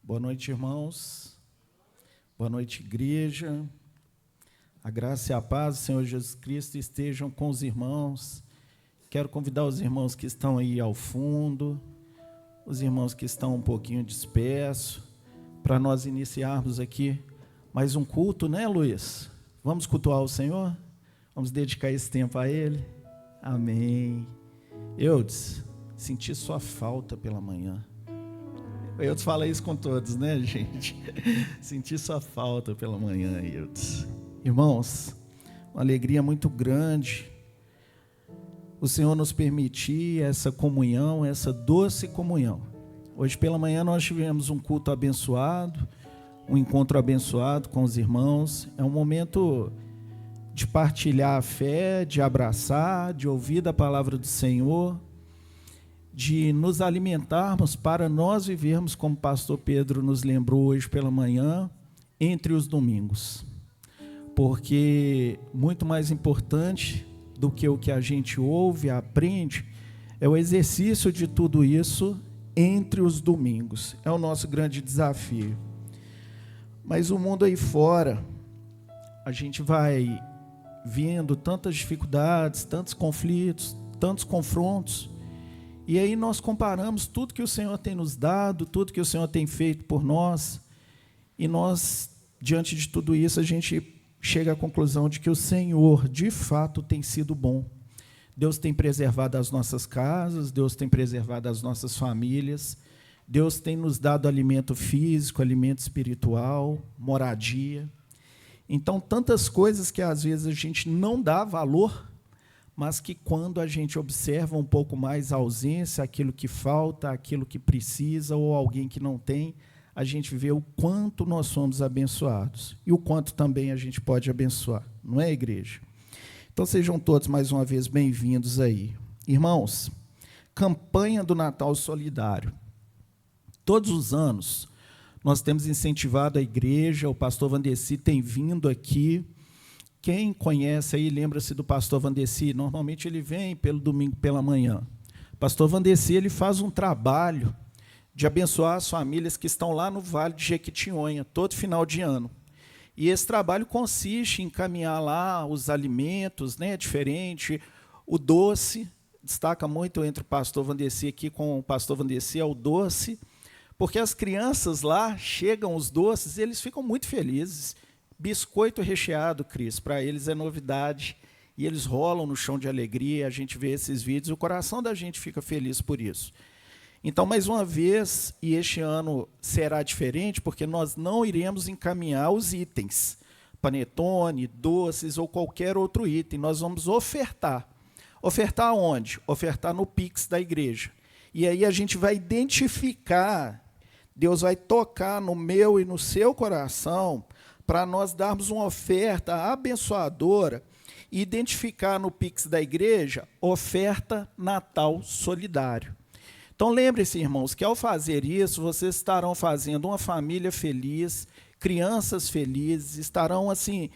Boa noite, irmãos. Boa noite, igreja. A graça e a paz do Senhor Jesus Cristo estejam com os irmãos. Quero convidar os irmãos que estão aí ao fundo, os irmãos que estão um pouquinho dispersos, para nós iniciarmos aqui mais um culto, né, Luiz? Vamos cultuar o Senhor? Vamos dedicar esse tempo a Ele? Amém. Eudes, senti sua falta pela manhã. Eudes fala isso com todos, né, gente? Senti sua falta pela manhã, Eudes. Irmãos, uma alegria muito grande o Senhor nos permitir essa comunhão, essa doce comunhão. Hoje pela manhã nós tivemos um culto abençoado, um encontro abençoado com os irmãos. É um momento de partilhar a fé, de abraçar, de ouvir da palavra do Senhor, de nos alimentarmos para nós vivermos, como o pastor Pedro nos lembrou hoje pela manhã, entre os domingos. Porque muito mais importante do que o que a gente ouve, aprende, é o exercício de tudo isso entre os domingos. É o nosso grande desafio. Mas o mundo aí fora, a gente vai vendo tantas dificuldades, tantos conflitos, tantos confrontos, e aí nós comparamos tudo que o Senhor tem nos dado, tudo que o Senhor tem feito por nós, e nós, diante de tudo isso, a gente chega à conclusão de que o Senhor, de fato, tem sido bom. Deus tem preservado as nossas casas, Deus tem preservado as nossas famílias, Deus tem nos dado alimento físico, alimento espiritual, moradia. Então, tantas coisas que às vezes a gente não dá valor, mas que quando a gente observa um pouco mais a ausência, aquilo que falta, aquilo que precisa, ou alguém que não tem, a gente vê o quanto nós somos abençoados e o quanto também a gente pode abençoar, não é, igreja? Então sejam todos mais uma vez bem-vindos aí. Irmãos, campanha do Natal Solidário. Todos os anos nós temos incentivado a igreja, o pastor Vandeci tem vindo aqui. Quem conhece aí, lembra-se do pastor Vandeci, normalmente ele vem pelo domingo pela manhã. O pastor Vandeci, ele faz um trabalho de abençoar as famílias que estão lá no Vale de Jequitinhonha, todo final de ano. E esse trabalho consiste em encaminhar lá os alimentos, né, diferente, o doce, destaca muito entre o pastor Vandeci aqui com o pastor Vandeci, é o doce, porque as crianças lá chegam os doces e eles ficam muito felizes. Biscoito recheado, Cris, para eles é novidade, e eles rolam no chão de alegria, a gente vê esses vídeos, o coração da gente fica feliz por isso. Então, mais uma vez, e este ano será diferente, porque nós não iremos encaminhar os itens, panetone, doces ou qualquer outro item, nós vamos ofertar. Ofertar onde? Ofertar no Pix da igreja. E aí a gente vai identificar, Deus vai tocar no meu e no seu coração, para nós darmos uma oferta abençoadora e identificar no Pix da igreja, oferta Natal Solidário. Então, lembre-se, irmãos, que ao fazer isso, vocês estarão fazendo uma família feliz, crianças felizes, estarão, assim,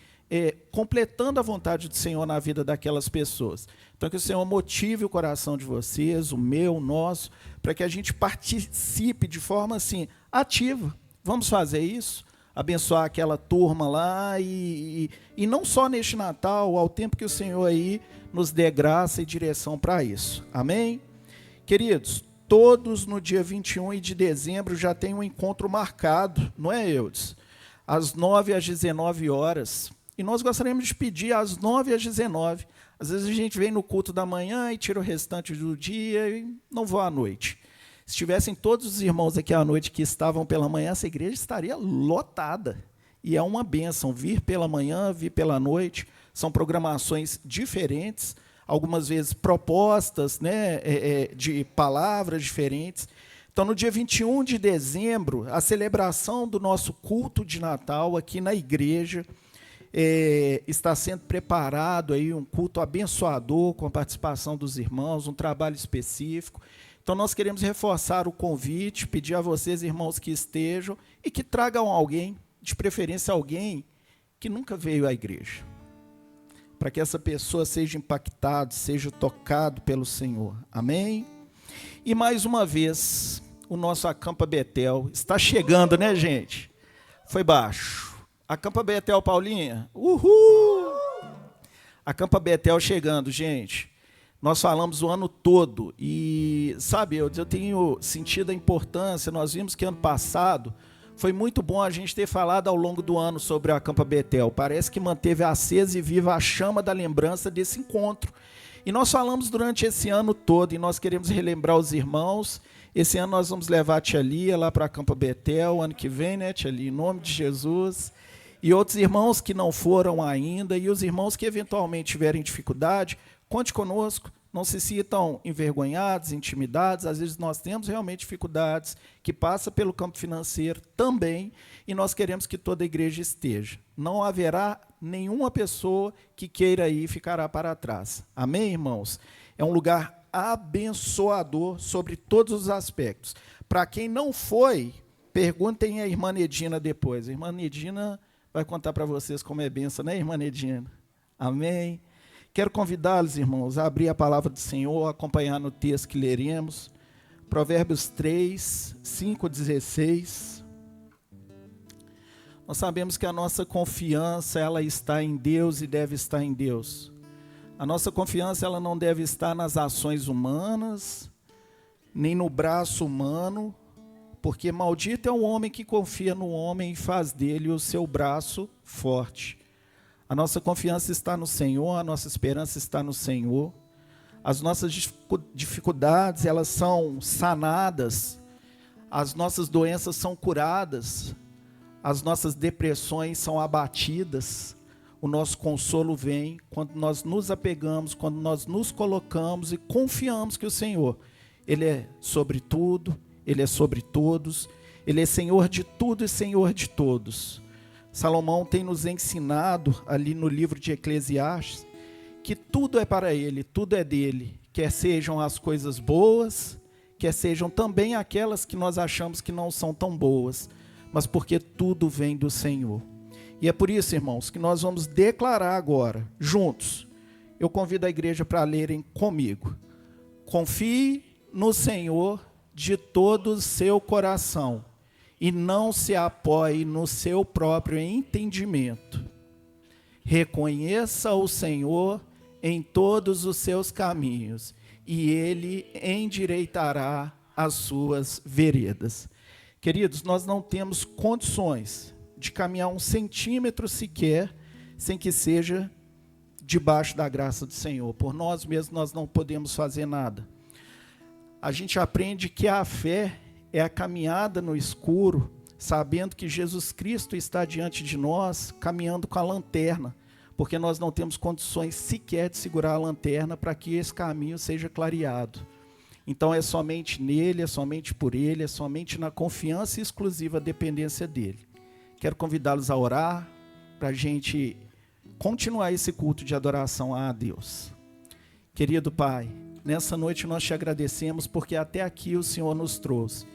completando a vontade do Senhor na vida daquelas pessoas. Então, que o Senhor motive o coração de vocês, o meu, o nosso, para que a gente participe de forma, assim, ativa. Vamos fazer isso? Abençoar aquela turma lá e não só neste Natal, ao tempo que o Senhor aí nos dê graça e direção para isso. Amém? Queridos, todos no dia 21 de dezembro já tem um encontro marcado, não é, Eudes? Às 9 às 19 horas. E nós gostaríamos de pedir às 9 às 19. Às vezes a gente vem no culto da manhã e tira o restante do dia e não vou à noite. Se tivessem todos os irmãos aqui à noite que estavam pela manhã, essa igreja estaria lotada. E é uma bênção vir pela manhã, vir pela noite. São programações diferentes, algumas vezes propostas, né, de palavras diferentes. Então, no dia 21 de dezembro, a celebração do nosso culto de Natal aqui na igreja, está sendo preparado aí um culto abençoador com a participação dos irmãos, um trabalho específico. Então, nós queremos reforçar o convite, pedir a vocês, irmãos, que estejam e que tragam alguém, de preferência alguém que nunca veio à igreja, para que essa pessoa seja impactada, seja tocado pelo Senhor. Amém? E mais uma vez, o nosso Acampa Betel. Está chegando, né, gente? Foi baixo. Acampa Betel, Paulinha. Uhul! Acampa Betel chegando, gente. Nós falamos o ano todo e, sabe, eu tenho sentido a importância. Nós vimos que ano passado foi muito bom a gente ter falado ao longo do ano sobre a Acampa Betel. Parece que manteve acesa e viva a chama da lembrança desse encontro. E nós falamos durante esse ano todo e nós queremos relembrar os irmãos. Esse ano nós vamos levar a tia Lia lá para a Acampa Betel, ano que vem, né, tia Lia, em nome de Jesus. E outros irmãos que não foram ainda e os irmãos que eventualmente tiverem dificuldade, conte conosco. Não se sintam envergonhados, intimidados. Às vezes nós temos realmente dificuldades que passa pelo campo financeiro também, e nós queremos que toda a igreja esteja. Não haverá nenhuma pessoa que queira ir e ficará para trás. Amém, irmãos? É um lugar abençoador sobre todos os aspectos. Para quem não foi, perguntem à irmã Nedina depois. A irmã Nedina vai contar para vocês como é benção, né, irmã Nedina? Amém? Quero convidá-los, irmãos, a abrir a palavra do Senhor, acompanhar no texto que leremos, Provérbios 3, 5, 16. Nós sabemos que a nossa confiança, ela está em Deus e deve estar em Deus. A nossa confiança, ela não deve estar nas ações humanas, nem no braço humano, porque maldito é o homem que confia no homem e faz dele o seu braço forte. A nossa confiança está no Senhor, a nossa esperança está no Senhor. As nossas dificuldades, elas são sanadas, as nossas doenças são curadas, as nossas depressões são abatidas, o nosso consolo vem quando nós nos apegamos, quando nós nos colocamos e confiamos que o Senhor, Ele é sobre tudo, Ele é sobre todos, Ele é Senhor de tudo e Senhor de todos. Salomão tem nos ensinado, ali no livro de Eclesiastes, que tudo é para Ele, tudo é dEle, quer sejam as coisas boas, quer sejam também aquelas que nós achamos que não são tão boas, mas porque tudo vem do Senhor. E é por isso, irmãos, que nós vamos declarar agora, juntos. Eu convido a igreja para lerem comigo. Confie no Senhor de todo o seu coração e não se apoie no seu próprio entendimento. Reconheça o Senhor em todos os seus caminhos e Ele endireitará as suas veredas. Queridos, nós não temos condições de caminhar 1 centímetro sequer sem que seja debaixo da graça do Senhor. Por nós mesmos nós não podemos fazer nada. A gente aprende que a fé é a caminhada no escuro, sabendo que Jesus Cristo está diante de nós, caminhando com a lanterna, porque nós não temos condições sequer de segurar a lanterna para que esse caminho seja clareado. Então é somente nele, é somente por ele, é somente na confiança e exclusiva dependência dele. Quero convidá-los a orar para a gente continuar esse culto de adoração a Deus. Querido Pai, nessa noite nós te agradecemos porque até aqui o Senhor nos trouxe.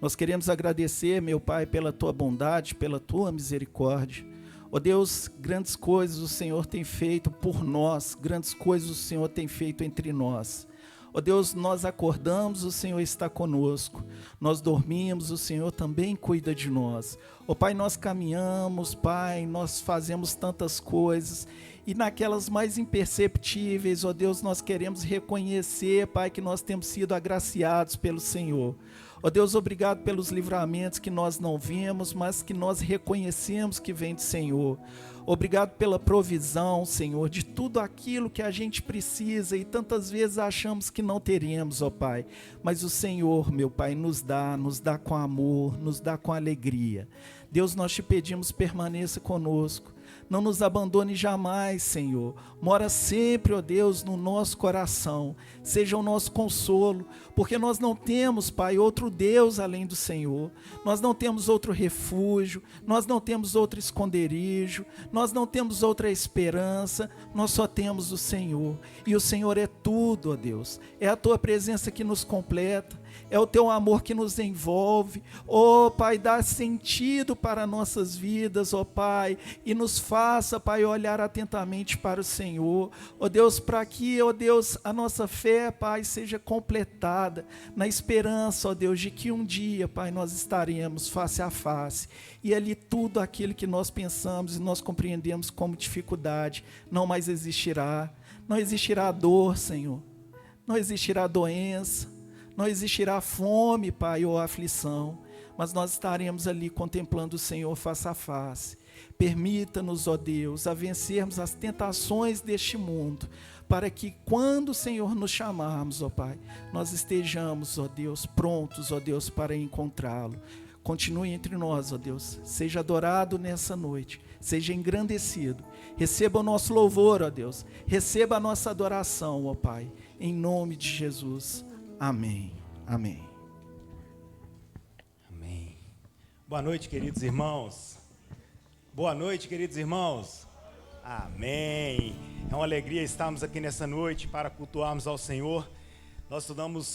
Nós queremos agradecer, meu Pai, pela tua bondade, pela tua misericórdia. Ó Deus, grandes coisas o Senhor tem feito por nós, grandes coisas o Senhor tem feito entre nós. Ó Deus, nós acordamos, o Senhor está conosco. Nós dormimos, o Senhor também cuida de nós. Ó Pai, nós caminhamos, Pai, nós fazemos tantas coisas. E naquelas mais imperceptíveis, ó Deus, nós queremos reconhecer, Pai, que nós temos sido agraciados pelo Senhor. Ó Deus, obrigado pelos livramentos que nós não vimos, mas que nós reconhecemos que vem do Senhor. Obrigado pela provisão, Senhor, de tudo aquilo que a gente precisa e tantas vezes achamos que não teremos, ó Pai. Mas o Senhor, meu Pai, nos dá com amor, nos dá com alegria. Deus, nós te pedimos, permaneça conosco. Não nos abandone jamais, Senhor. Mora sempre, ó Deus, no nosso coração. Seja o nosso consolo, porque nós não temos, Pai, outro Deus além do Senhor. Nós não temos outro refúgio, nós não temos outro esconderijo, nós não temos outra esperança, nós só temos o Senhor. E o Senhor é tudo, ó Deus. É a tua presença que nos completa. É o teu amor que nos envolve, ó Pai, dá sentido para nossas vidas, ó Pai, e nos faz faça, Pai, olhar atentamente para o Senhor, ó Deus, para que, ó Deus, a nossa fé, Pai, seja completada na esperança, ó Deus, de que um dia, Pai, nós estaremos face a face, e ali tudo aquilo que nós pensamos e nós compreendemos como dificuldade não mais existirá. Não existirá dor, Senhor, não existirá doença, não existirá fome, Pai, ou aflição, mas nós estaremos ali contemplando o Senhor face a face. Permita-nos, ó Deus, a vencermos as tentações deste mundo, para que quando o Senhor nos chamarmos, ó Pai, nós estejamos, ó Deus, prontos, ó Deus, para encontrá-lo. Continue entre nós, ó Deus, seja adorado nessa noite, seja engrandecido, receba o nosso louvor, ó Deus, receba a nossa adoração, ó Pai, em nome de Jesus, amém, amém. Amém. Boa noite, queridos irmãos. Boa noite, queridos irmãos. Amém. É uma alegria estarmos aqui nessa noite para cultuarmos ao Senhor. Nós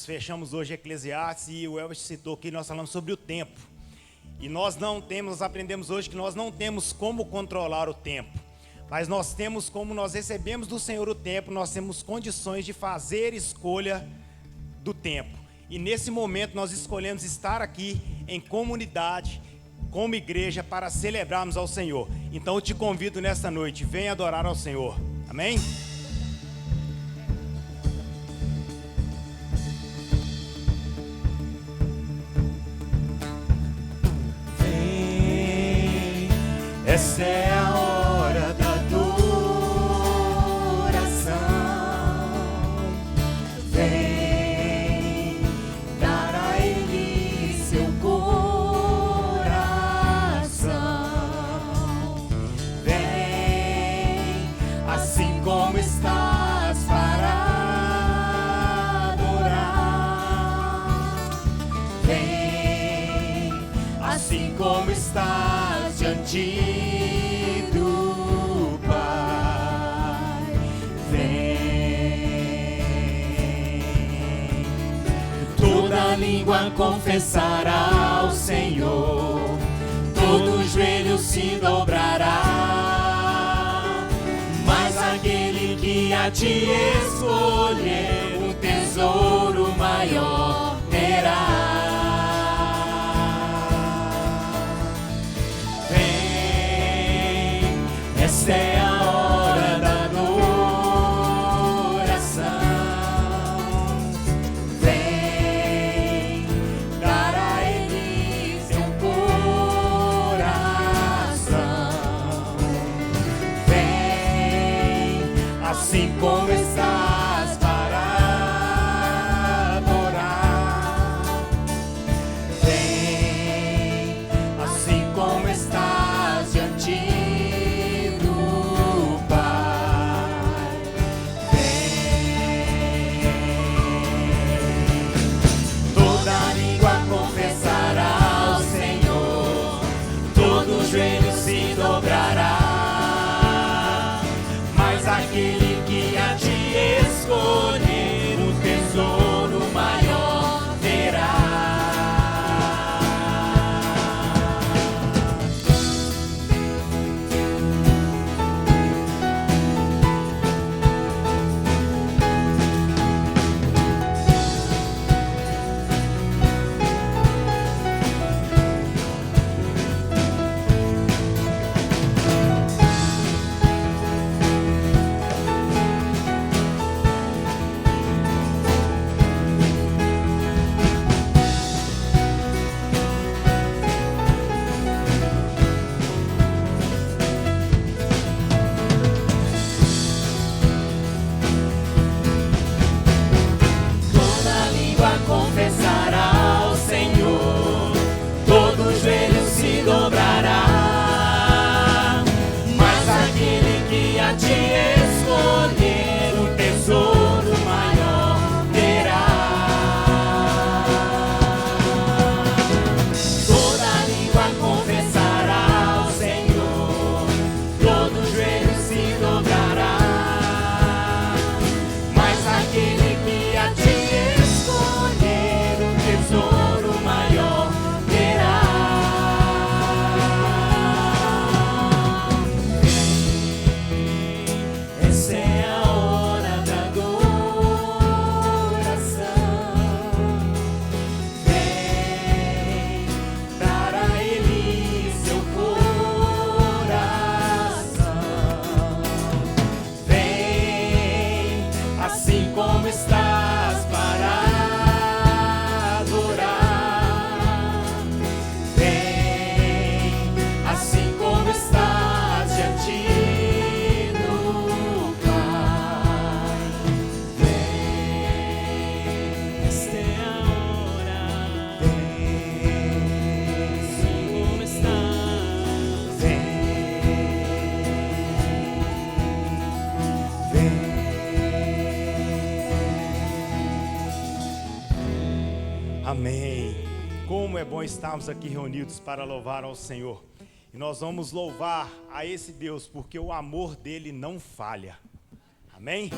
fechamos hoje Eclesiastes e o Elvis citou que nós falamos sobre o tempo. E nós aprendemos hoje que nós não temos como controlar o tempo, mas nós temos como nós recebemos do Senhor o tempo, nós temos condições de fazer escolha do tempo. E nesse momento nós escolhemos estar aqui em comunidade, como igreja, para celebrarmos ao Senhor. Então eu te convido nesta noite, venha adorar ao Senhor. Amém? Essa é a hora da adoração. Vem dar a Ele seu coração. Vem assim como estás para adorar. Vem assim como estás diante do Pai, vem. Toda língua confessará ao Senhor, todo joelho se dobrará, mas aquele que a ti escolher, um tesouro maior terá. Essa é a hora da adoração. Vem dar a Ele seu coração. Vem assim como estás como estás para adorar. Vem, assim como estás diante do Pai. Vem, esta é a hora. Vem, assim como estás. Vem. Amém. Como é bom estarmos aqui reunidos para louvar ao Senhor. E nós vamos louvar a esse Deus, porque o amor dele não falha. Amém?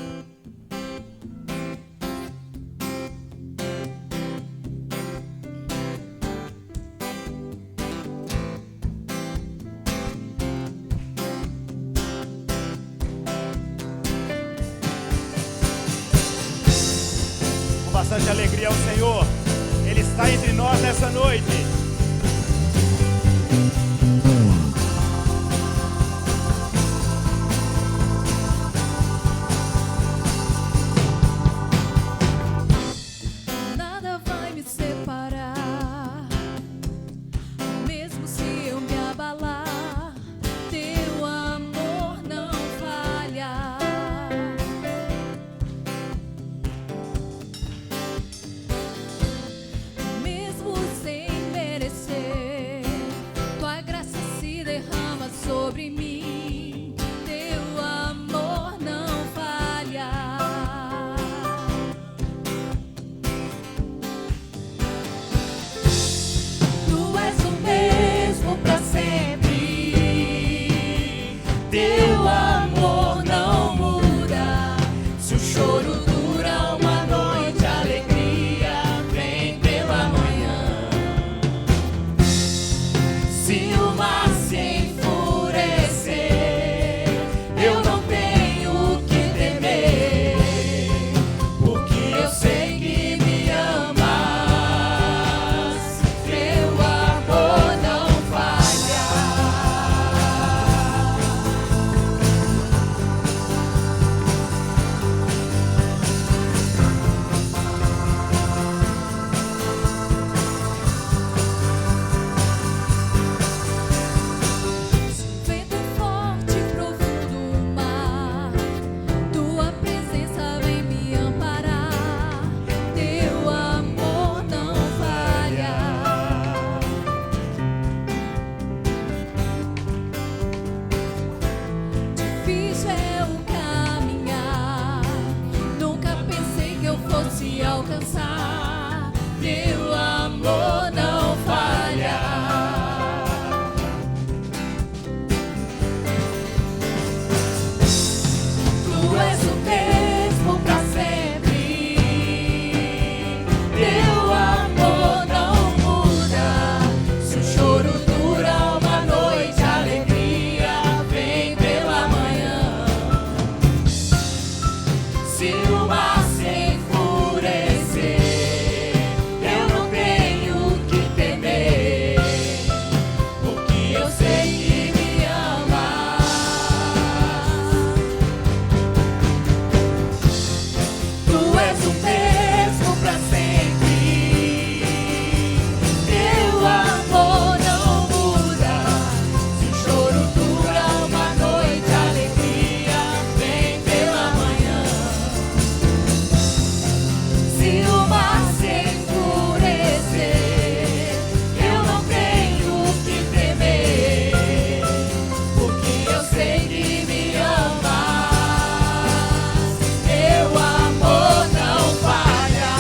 Com bastante alegria ao Senhor. Ele está entre nós nessa noite. Nada vai me separar, mesmo se eu me abalar, teu amor não falha. Mesmo sem merecer, tua graça se derrama sobre mim, teu amor não falha. Tu és o mesmo pra sempre, teu amor não muda. Se o choro dura uma noite, a alegria vem pela manhã. Se o mar se enfurecer, eu não tenho o que temer, porque eu sei que me amas, teu amor não falha. Vento forte, profundo mar, tua presença vem me amparar, teu amor não falha. Difícil é o caminhar, nunca pensei que eu fosse alcançar, teu amor não falha. Tu és o mesmo pra sempre, teu amor não muda. Se o choro dura uma noite, a alegria vem pela manhã. Se o mar se enfurecer, eu não tenho o que temer, porque eu sei que me amas. Tu és o mesmo pra sempre, teu amor não muda. Se o choro dura uma noite, a alegria vem pela manhã. Se o mar se enfurecer, eu não tenho o que temer, porque eu sei que me amas, teu amor não falha.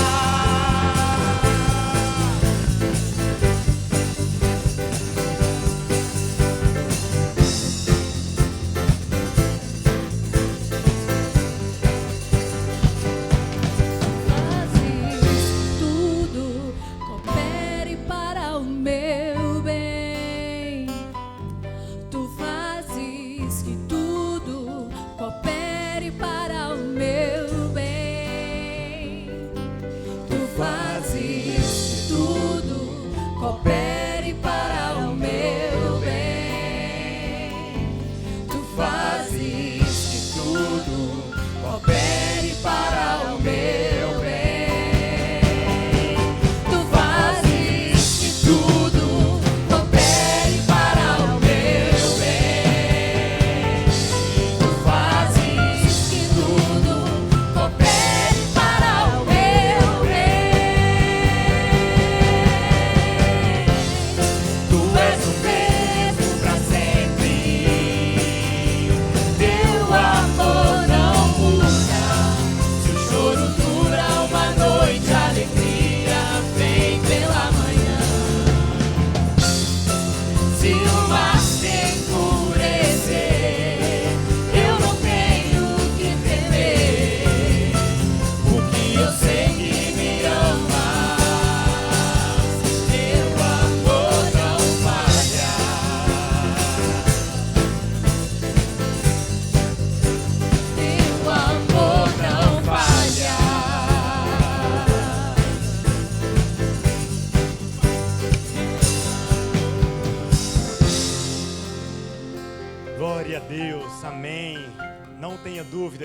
Fazes tudo, coopere para o meu bem. Tu fazes que tudo coopere para o meu bem. Tu fazes que tudo coopere para o meu bem. Tu fazes que tudo coopere para o meu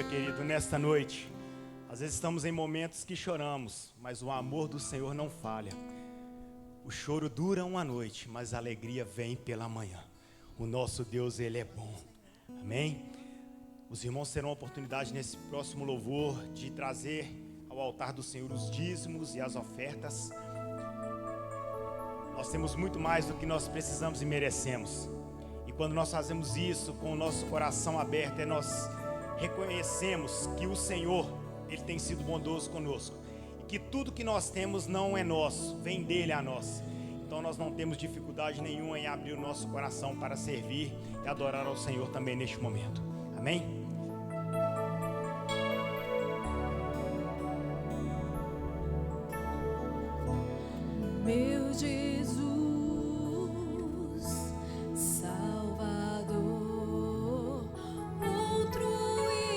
Aleluia, querido, nesta noite. Às vezes estamos em momentos que choramos, mas o amor do Senhor não falha. O choro dura uma noite, mas a alegria vem pela manhã. O nosso Deus, Ele é bom. Amém? Os irmãos terão a oportunidade nesse próximo louvor de trazer ao altar do Senhor os dízimos e as ofertas. Nós temos muito mais do que nós precisamos e merecemos. E quando nós fazemos isso com o nosso coração aberto, nós reconhecemos que o Senhor, Ele tem sido bondoso conosco. E que tudo que nós temos não é nosso, vem dEle a nós. Então nós não temos dificuldade nenhuma em abrir o nosso coração para servir e adorar ao Senhor também neste momento. Amém? Meu Jesus, Salvador, outro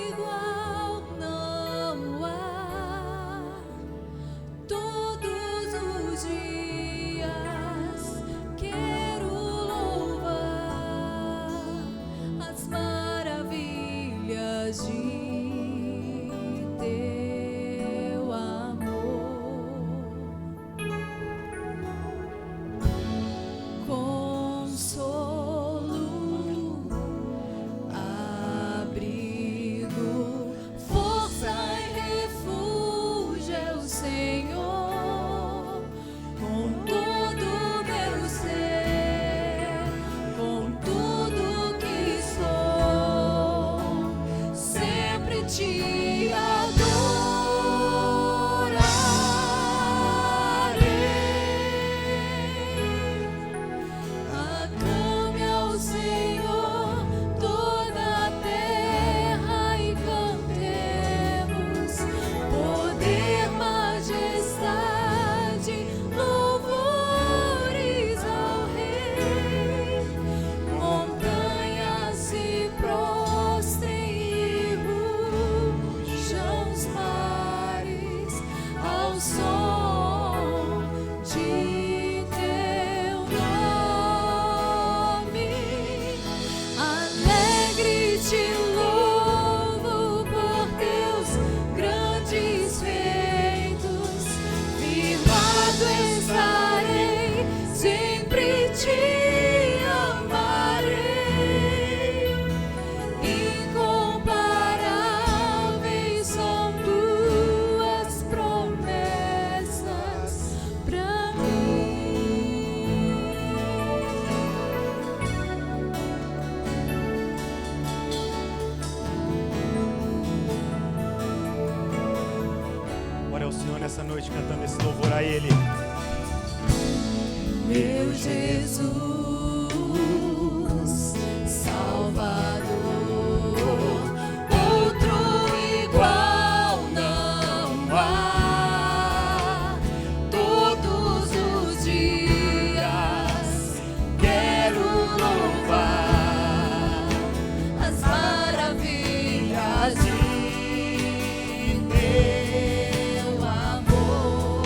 igual não há. Todos os dias quero louvar as maravilhas de teu amor. Consolo, abrigo, força e refúgio é o Senhor. Com todo meu ser, com tudo que sou, sempre te aclame ao Senhor toda a terra e cantemos poder, majestade, louvores ao Rei. Montanhas se prostrem e rujam os mares ao som de teu nome. Alegre te louvo por teus grandes feitos. Firmado estarei, sempre te amarei. Incomparáveis são tuas promessas pra mim. Ore ao Senhor nessa noite, cantando esse louvor a Ele. Meu Jesus, Salvador, outro igual não há. Todos os dias quero louvar as maravilhas de teu amor.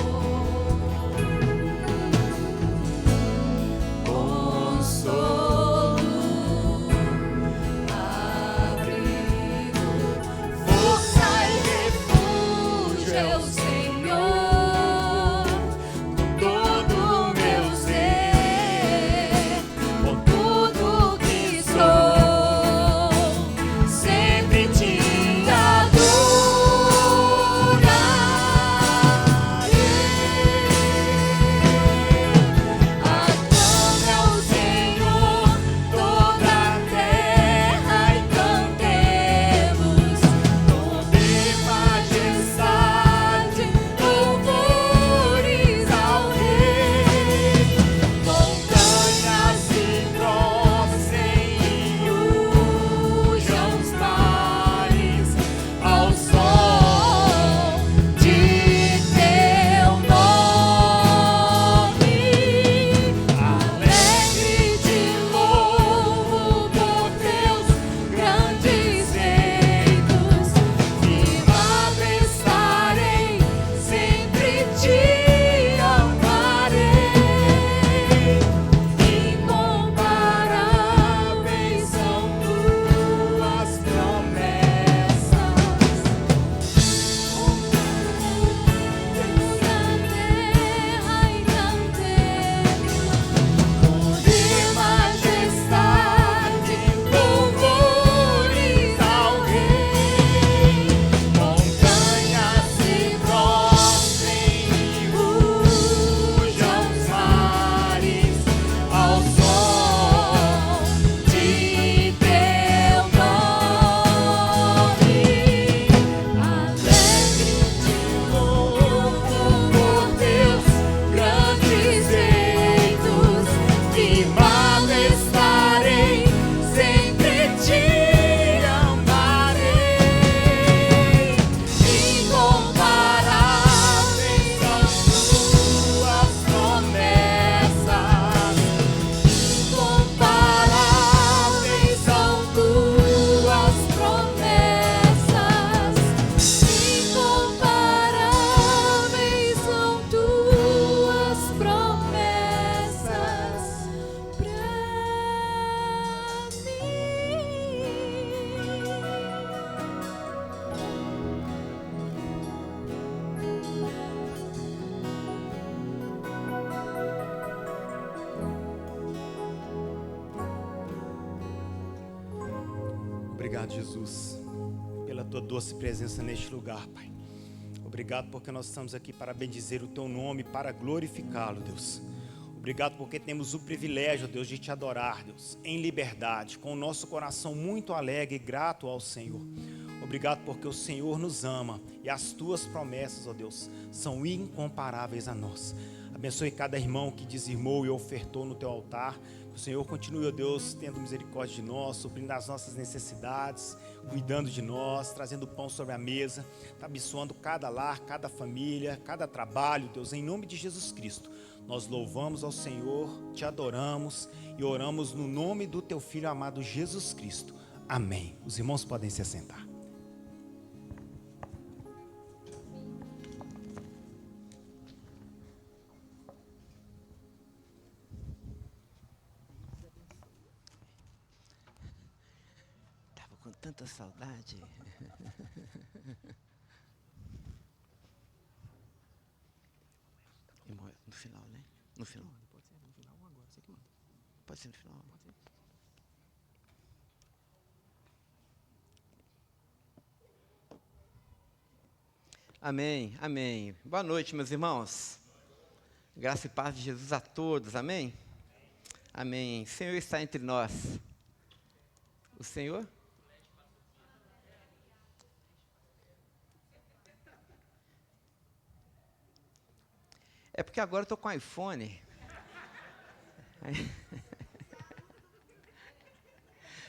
Obrigado, Jesus, pela tua doce presença neste lugar, Pai. Obrigado porque nós estamos aqui para bendizer o teu nome, para glorificá-lo, Deus. Obrigado porque temos o privilégio, Deus, de te adorar, Deus, em liberdade, com o nosso coração muito alegre e grato ao Senhor. Obrigado porque o Senhor nos ama e as tuas promessas, ó Deus, são incomparáveis a nós. Abençoe cada irmão que dizimou e ofertou no teu altar. Que o Senhor continue, ó Deus, tendo misericórdia de nós, suprindo as nossas necessidades, cuidando de nós, trazendo pão sobre a mesa, abençoando cada lar, cada família, cada trabalho, Deus, em nome de Jesus Cristo. Nós louvamos ao Senhor, te adoramos e oramos no nome do teu Filho amado Jesus Cristo. Amém. Os irmãos podem se assentar. Estava com tanta saudade. No final, né? No final. Pode ser no final ou agora, você que manda. Pode ser no final. Pode ser. Amém, amém. Boa noite, meus irmãos. Graça e paz de Jesus a todos, amém? Amém. O Senhor está entre nós. O Senhor? É porque agora eu estou com iPhone.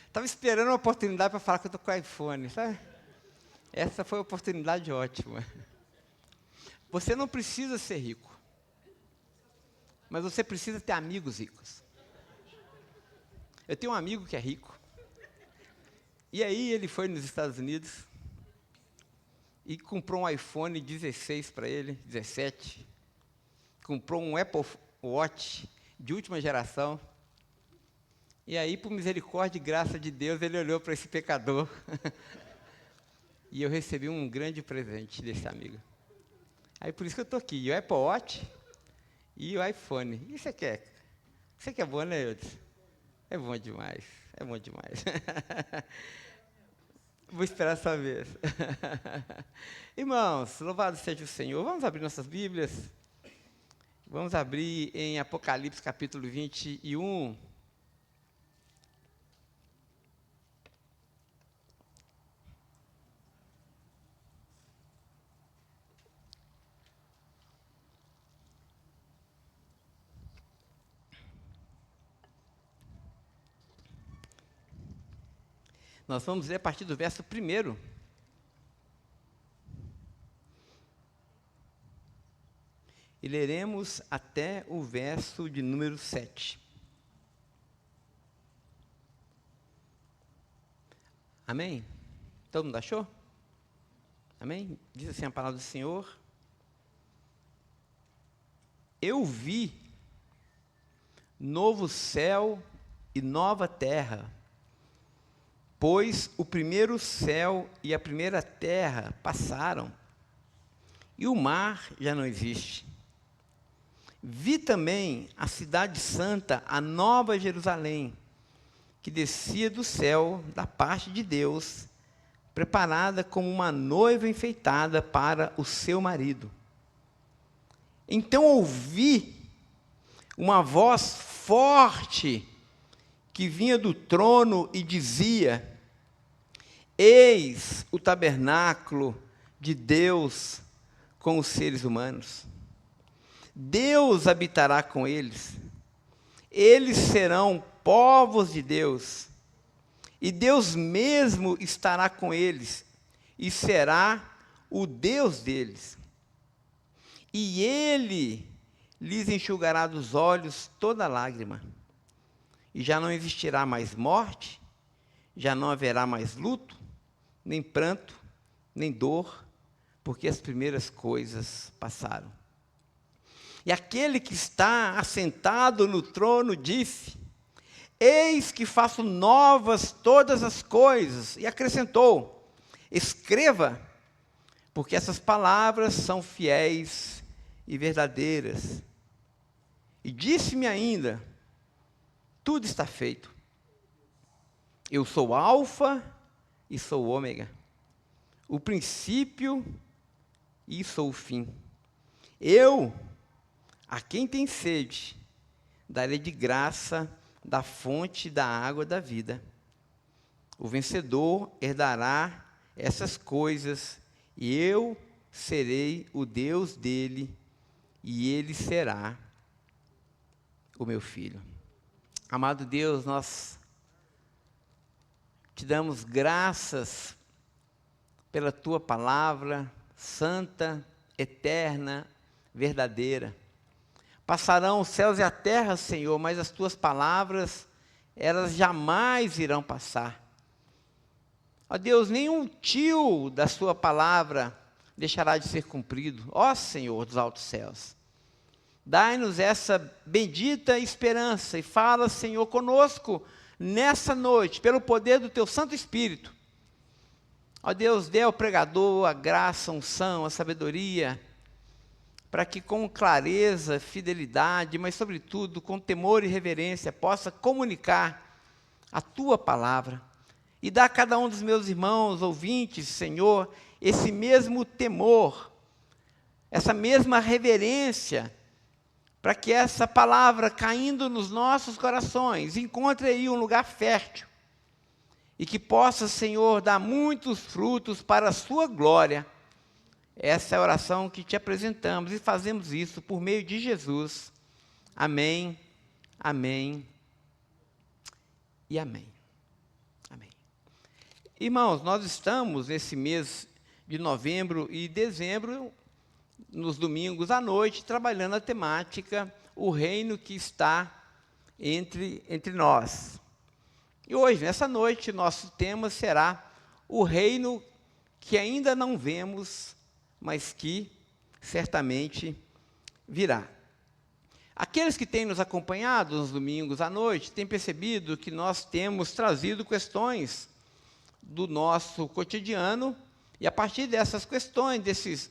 Estava esperando uma oportunidade para falar que eu estou com iPhone, sabe? Essa foi uma oportunidade ótima. Você não precisa ser rico, mas você precisa ter amigos ricos. Eu tenho um amigo que é rico, e aí ele foi nos Estados Unidos e comprou um iPhone 16 para ele, 17, comprou um Apple Watch de última geração, e aí, por misericórdia e graça de Deus, ele olhou para esse pecador e eu recebi um grande presente desse amigo. Aí por isso que eu estou aqui, o Apple Watch e o iPhone. E você quer? Você que é bom, né, Eudes? É bom demais, é bom demais. Vou esperar essa vez. Irmãos, louvado seja o Senhor. Vamos abrir nossas Bíblias. Vamos abrir em Apocalipse capítulo 21. Nós vamos ler a partir do verso 1. E leremos até o verso de número 7. Amém? Todo mundo achou? Amém? Diz assim a palavra do Senhor. Eu vi novo céu e nova terra, pois o primeiro céu e a primeira terra passaram, e o mar já não existe. Vi também a cidade santa, a nova Jerusalém, que descia do céu da parte de Deus, preparada como uma noiva enfeitada para o seu marido. Então ouvi uma voz forte que vinha do trono e dizia: eis o tabernáculo de Deus com os seres humanos. Deus habitará com eles. Eles serão povos de Deus. E Deus mesmo estará com eles e será o Deus deles. E Ele lhes enxugará dos olhos toda lágrima. E já não existirá mais morte, já não haverá mais luto, nem pranto, nem dor, porque as primeiras coisas passaram. E aquele que está assentado no trono disse: eis que faço novas todas as coisas. E acrescentou: escreva, porque essas palavras são fiéis e verdadeiras. E disse-me ainda: tudo está feito. Eu sou Alfa e sou o ômega, o princípio e sou o fim. Eu, a quem tem sede, darei de graça da fonte da água da vida. O vencedor herdará essas coisas, e eu serei o Deus dele, e ele será o meu filho. Amado Deus, nós te damos graças pela tua palavra santa, eterna, verdadeira. Passarão os céus e a terra, Senhor, mas as tuas palavras, elas jamais irão passar. Ó Deus, nenhum tio da sua palavra deixará de ser cumprido. Ó Senhor dos altos céus, dai-nos essa bendita esperança e fala, Senhor, conosco nessa noite, pelo poder do teu Santo Espírito. Ó Deus, dê ao pregador a graça, a unção, a sabedoria, para que com clareza, fidelidade, mas sobretudo com temor e reverência, possa comunicar a tua palavra. E dá a cada um dos meus irmãos, ouvintes, Senhor, esse mesmo temor, essa mesma reverência, para que essa palavra, caindo nos nossos corações, encontre aí um lugar fértil, e que possa, Senhor, dar muitos frutos para a sua glória. Essa é a oração que te apresentamos, e fazemos isso por meio de Jesus. Amém, amém e amém. Irmãos, nós estamos nesse mês de novembro e dezembro, nos domingos à noite, trabalhando a temática O Reino que está entre nós. E hoje, nessa noite, nosso tema será o reino que ainda não vemos, mas que certamente virá. Aqueles que têm nos acompanhado nos domingos à noite têm percebido que nós temos trazido questões do nosso cotidiano, e a partir dessas questões, desses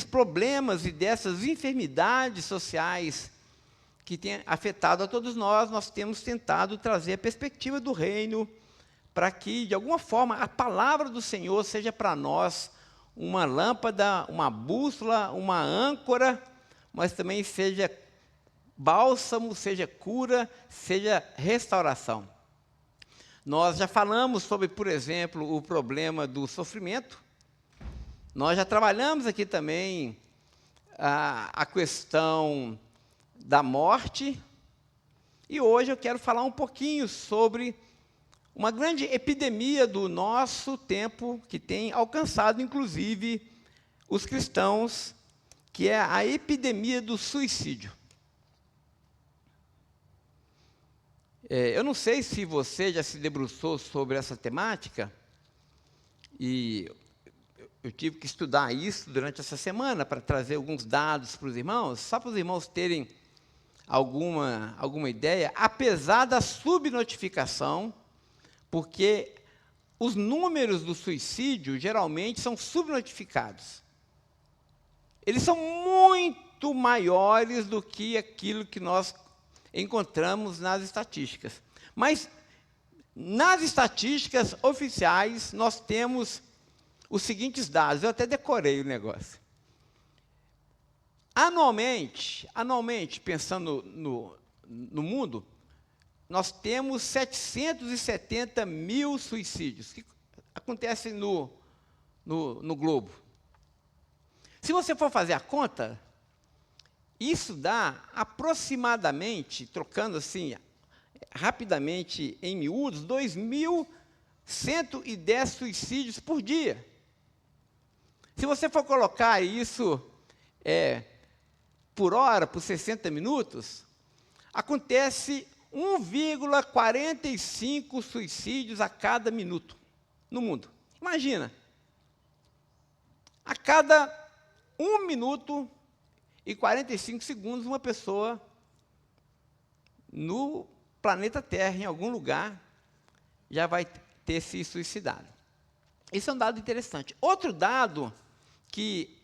problemas e dessas enfermidades sociais que têm afetado a todos nós, nós temos tentado trazer a perspectiva do reino, para que, de alguma forma, a palavra do Senhor seja para nós uma lâmpada, uma bússola, uma âncora, mas também seja bálsamo, seja cura, seja restauração. Nós já falamos sobre, por exemplo, o problema do sofrimento. Nós já trabalhamos aqui também a questão da morte. E hoje eu quero falar um pouquinho sobre uma grande epidemia do nosso tempo, que tem alcançado, inclusive, os cristãos, que é a epidemia do suicídio. Eu não sei se você já se debruçou sobre essa temática, e eu tive que estudar isso durante essa semana para trazer alguns dados para os irmãos, só para os irmãos terem alguma ideia, apesar da subnotificação, porque os números do suicídio geralmente são subnotificados. Eles são muito maiores do que aquilo que nós encontramos nas estatísticas. Mas, nas estatísticas oficiais, nós temos os seguintes dados. Eu até decorei o negócio. Anualmente, pensando no mundo, nós temos 770 mil suicídios que acontecem no globo. Se você for fazer a conta, isso dá aproximadamente, trocando assim, rapidamente em miúdos, 2.110 suicídios por dia. Se você for colocar isso por hora, por 60 minutos, acontece 1,45 suicídios a cada minuto no mundo. Imagina, a cada 1 minuto e 45 segundos, uma pessoa no planeta Terra, em algum lugar, já vai ter se suicidado. Esse é um dado interessante. Outro dado que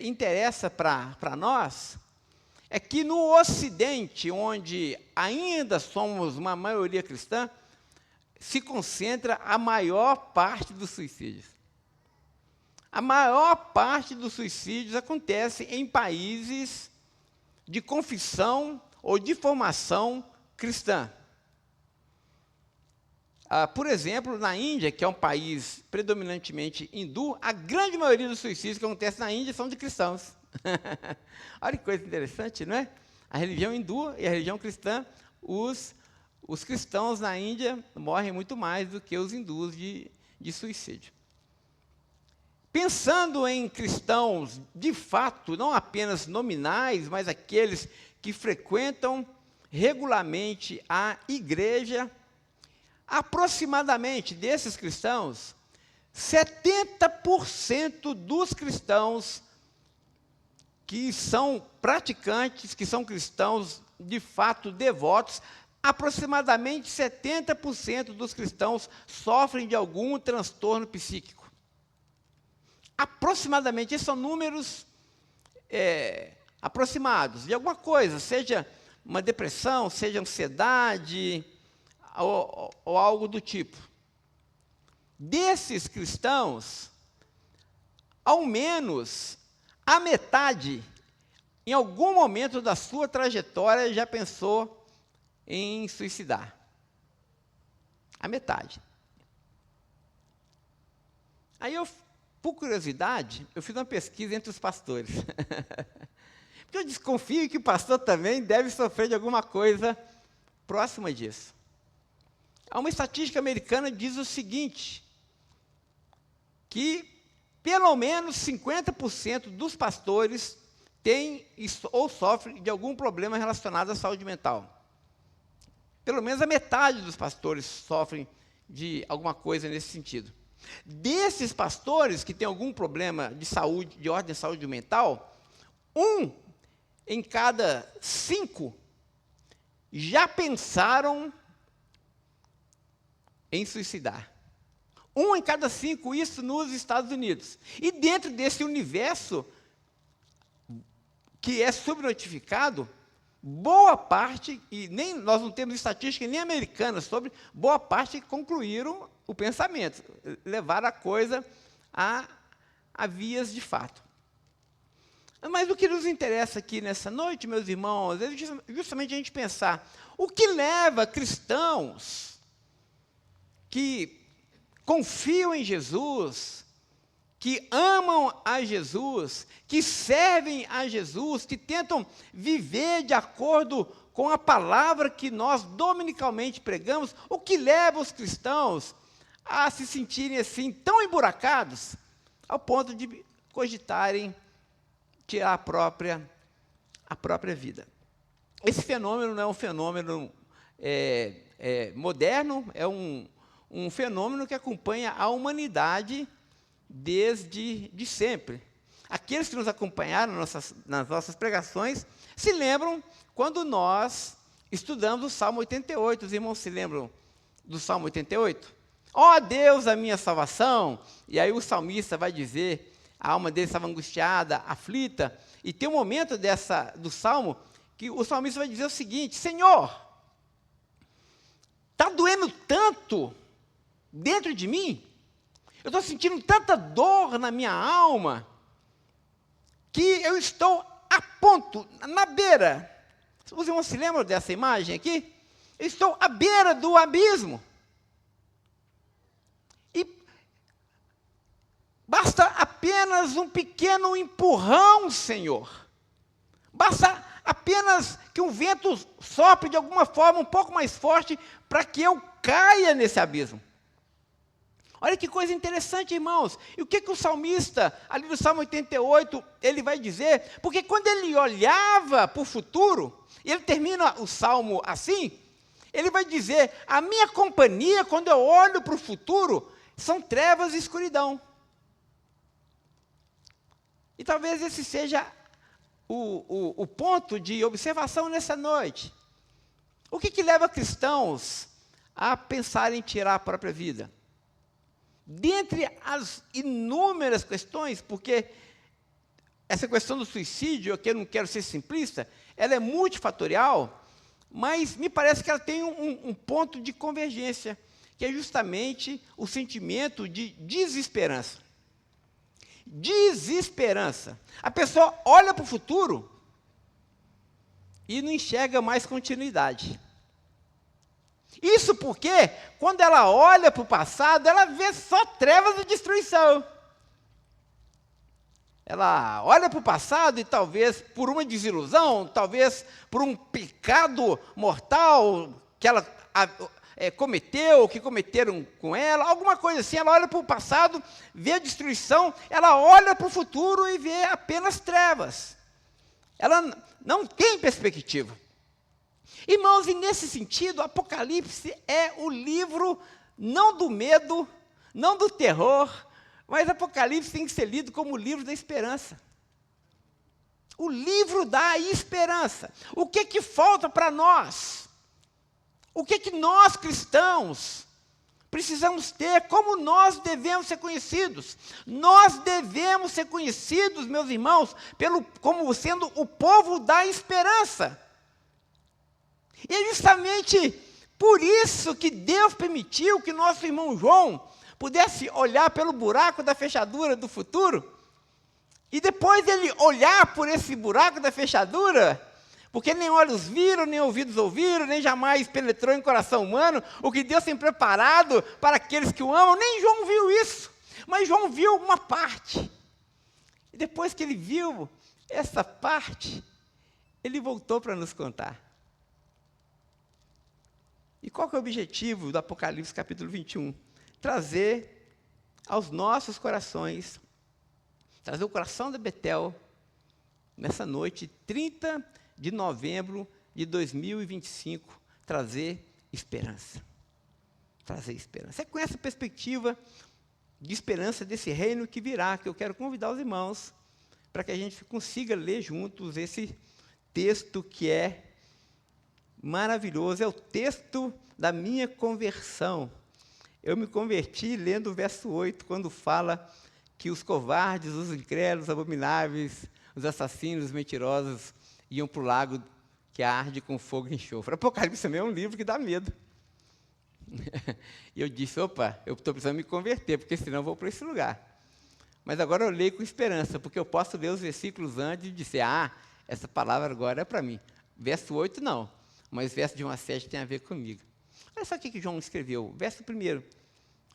interessa para nós é que no Ocidente, onde ainda somos uma maioria cristã, se concentra a maior parte dos suicídios. A maior parte dos suicídios acontece em países de confissão ou de formação cristã. Por exemplo, na Índia, que é um país predominantemente hindu, a grande maioria dos suicídios que acontecem na Índia são de cristãos. Olha que coisa interessante, não é? A religião hindu e a religião cristã, os cristãos na Índia morrem muito mais do que os hindus de suicídio. Pensando em cristãos, de fato, não apenas nominais, mas aqueles que frequentam regularmente a igreja, aproximadamente desses cristãos, 70% dos cristãos que são praticantes, que são cristãos de fato devotos, aproximadamente 70% dos cristãos sofrem de algum transtorno psíquico. Aproximadamente, esses são números aproximados de alguma coisa, seja uma depressão, seja ansiedade, ou algo do tipo. Desses cristãos, ao menos a metade, em algum momento da sua trajetória, já pensou em suicidar. A metade. Aí por curiosidade, eu fiz uma pesquisa entre os pastores. Porque eu desconfio que o pastor também deve sofrer de alguma coisa próxima disso. Uma estatística americana diz o seguinte, que pelo menos 50% dos pastores têm ou sofrem de algum problema relacionado à saúde mental. Pelo menos a metade dos pastores sofrem de alguma coisa nesse sentido. Desses pastores que têm algum problema de saúde, de ordem de saúde mental, 1 em cada 5 já pensaram em suicidar. 1 em cada 5, isso nos Estados Unidos. E dentro desse universo que é subnotificado, boa parte, e nem nós não temos estatística nem americana sobre, boa parte concluíram o pensamento, levaram a coisa a vias de fato. Mas o que nos interessa aqui nessa noite, meus irmãos, é justamente a gente pensar o que leva cristãos que confiam em Jesus, que amam a Jesus, que servem a Jesus, que tentam viver de acordo com a palavra que nós dominicalmente pregamos, o que leva os cristãos a se sentirem assim tão emburacados, ao ponto de cogitarem tirar a própria vida. Esse fenômeno não é um fenômeno moderno, é um fenômeno que acompanha a humanidade desde sempre. Aqueles que nos acompanharam nas nossas pregações se lembram quando nós estudamos o Salmo 88. Os irmãos se lembram do Salmo 88? Ó Deus, a minha salvação. E aí o salmista vai dizer, a alma dele estava angustiada, aflita, e tem um momento do Salmo que o salmista vai dizer o seguinte: Senhor, está doendo tanto dentro de mim, eu estou sentindo tanta dor na minha alma, que eu estou a ponto, na beira. Os irmãos se lembram dessa imagem aqui? Eu estou à beira do abismo. E basta apenas um pequeno empurrão, Senhor. Basta apenas que um vento sopre de alguma forma um pouco mais forte para que eu caia nesse abismo. Olha que coisa interessante, irmãos. E o que o salmista, ali no Salmo 88, ele vai dizer? Porque quando ele olhava para o futuro, e ele termina o Salmo assim, ele vai dizer, a minha companhia, quando eu olho para o futuro, são trevas e escuridão. E talvez esse seja o ponto de observação nessa noite. O que leva cristãos a pensar em tirar a própria vida? Dentre as inúmeras questões, porque essa questão do suicídio, que eu não quero ser simplista, ela é multifatorial, mas me parece que ela tem um ponto de convergência, que é justamente o sentimento de desesperança. Desesperança. A pessoa olha para o futuro e não enxerga mais continuidade. Isso porque, quando ela olha para o passado, ela vê só trevas e destruição. Ela olha para o passado e talvez por uma desilusão, talvez por um pecado mortal que ela cometeu, que cometeram com ela, alguma coisa assim, ela olha para o passado, vê a destruição, ela olha para o futuro e vê apenas trevas. Ela não tem perspectiva. Irmãos, e nesse sentido, Apocalipse é o livro não do medo, não do terror, mas Apocalipse tem que ser lido como o livro da esperança. O livro da esperança. O que falta para nós? O que nós, cristãos, precisamos ter? Como nós devemos ser conhecidos? Nós devemos ser conhecidos, meus irmãos, como sendo o povo da esperança. E é justamente por isso que Deus permitiu que nosso irmão João pudesse olhar pelo buraco da fechadura do futuro, e depois ele olhar por esse buraco da fechadura, porque nem olhos viram, nem ouvidos ouviram, nem jamais penetrou em coração humano o que Deus tem preparado para aqueles que o amam. Nem João viu isso, mas João viu uma parte. E depois que ele viu essa parte, ele voltou para nos contar. E qual que é o objetivo do Apocalipse capítulo 21? Trazer aos nossos corações, trazer o coração de Betel, nessa noite, 30 de novembro de 2025, trazer esperança. Trazer esperança. É com essa perspectiva de esperança desse reino que virá, que eu quero convidar os irmãos para que a gente consiga ler juntos esse texto que é maravilhoso. É o texto da minha conversão. Eu me converti lendo o verso 8, quando fala que os covardes, os incrédulos, os abomináveis, os assassinos, os mentirosos, iam para o lago que arde com fogo e enxofre. Apocalipse também é um livro que dá medo. E eu disse, opa, eu estou precisando me converter, porque senão eu vou para esse lugar. Mas agora eu leio com esperança, porque eu posso ler os versículos antes e dizer, essa palavra agora é para mim. Verso 8 não, mas verso de 1 a 7 tem a ver comigo. Olha só o que João escreveu, verso 1.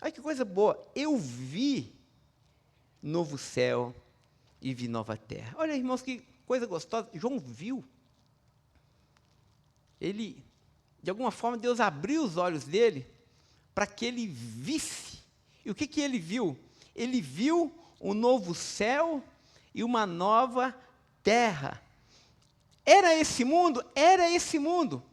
Olha que coisa boa. Eu vi novo céu e vi nova terra. Olha, irmãos, que coisa gostosa. João viu. Ele, de alguma forma, Deus abriu os olhos dele para que ele visse. E o que ele viu? Ele viu um novo céu e uma nova terra. Era esse mundo? Era esse mundo.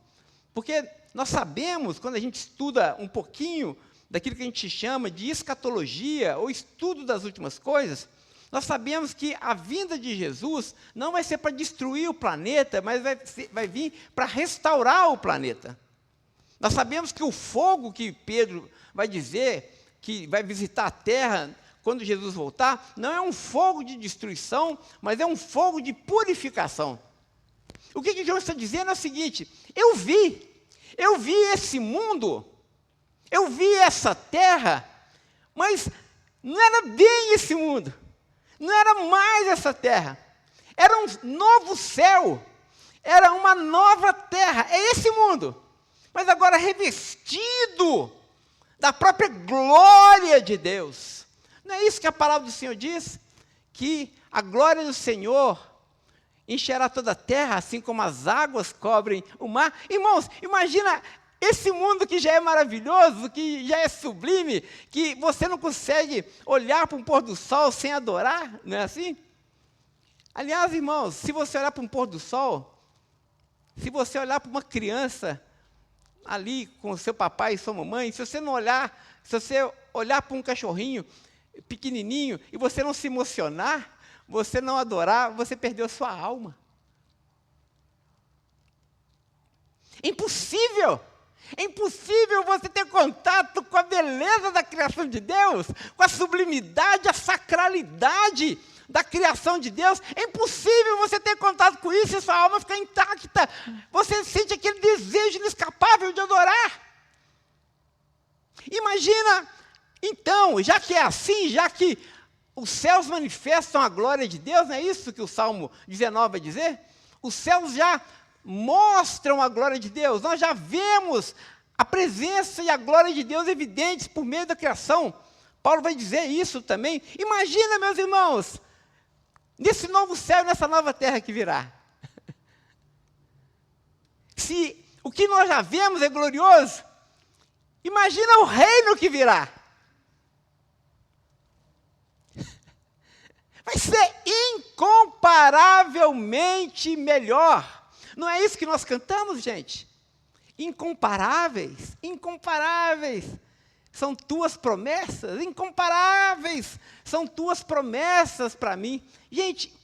Porque nós sabemos, quando a gente estuda um pouquinho daquilo que a gente chama de escatologia, ou estudo das últimas coisas, nós sabemos que a vinda de Jesus não vai ser para destruir o planeta, mas vai vir para restaurar o planeta. Nós sabemos que o fogo que Pedro vai dizer, que vai visitar a terra quando Jesus voltar, não é um fogo de destruição, mas é um fogo de purificação. O que João está dizendo é o seguinte, eu vi esse mundo, eu vi essa terra, mas não era bem esse mundo, não era mais essa terra, era um novo céu, era uma nova terra, é esse mundo, mas agora revestido da própria glória de Deus. Não é isso que a palavra do Senhor diz? Que a glória do Senhor encherá toda a terra, assim como as águas cobrem o mar. Irmãos, imagina esse mundo que já é maravilhoso, que já é sublime, que você não consegue olhar para um pôr do sol sem adorar, não é assim? Aliás, irmãos, se você olhar para um pôr do sol, se você olhar para uma criança ali com o seu papai e sua mamãe, se você olhar para um cachorrinho pequenininho e você não se emocionar, você não adorar, você perdeu sua alma. Impossível! É impossível você ter contato com a beleza da criação de Deus, com a sublimidade, a sacralidade da criação de Deus. É impossível você ter contato com isso e sua alma ficar intacta. Você sente aquele desejo inescapável de adorar. Imagina, então, já que é assim, já que os céus manifestam a glória de Deus, não é isso que o Salmo 19 vai dizer? Os céus já mostram a glória de Deus, nós já vemos a presença e a glória de Deus evidentes por meio da criação. Paulo vai dizer isso também. Imagina, meus irmãos, nesse novo céu, nessa nova terra que virá. Se o que nós já vemos é glorioso, imagina o reino que virá. Vai ser incomparavelmente melhor. Não é isso que nós cantamos, gente? Incomparáveis, incomparáveis são tuas promessas, incomparáveis são tuas promessas para mim. Gente,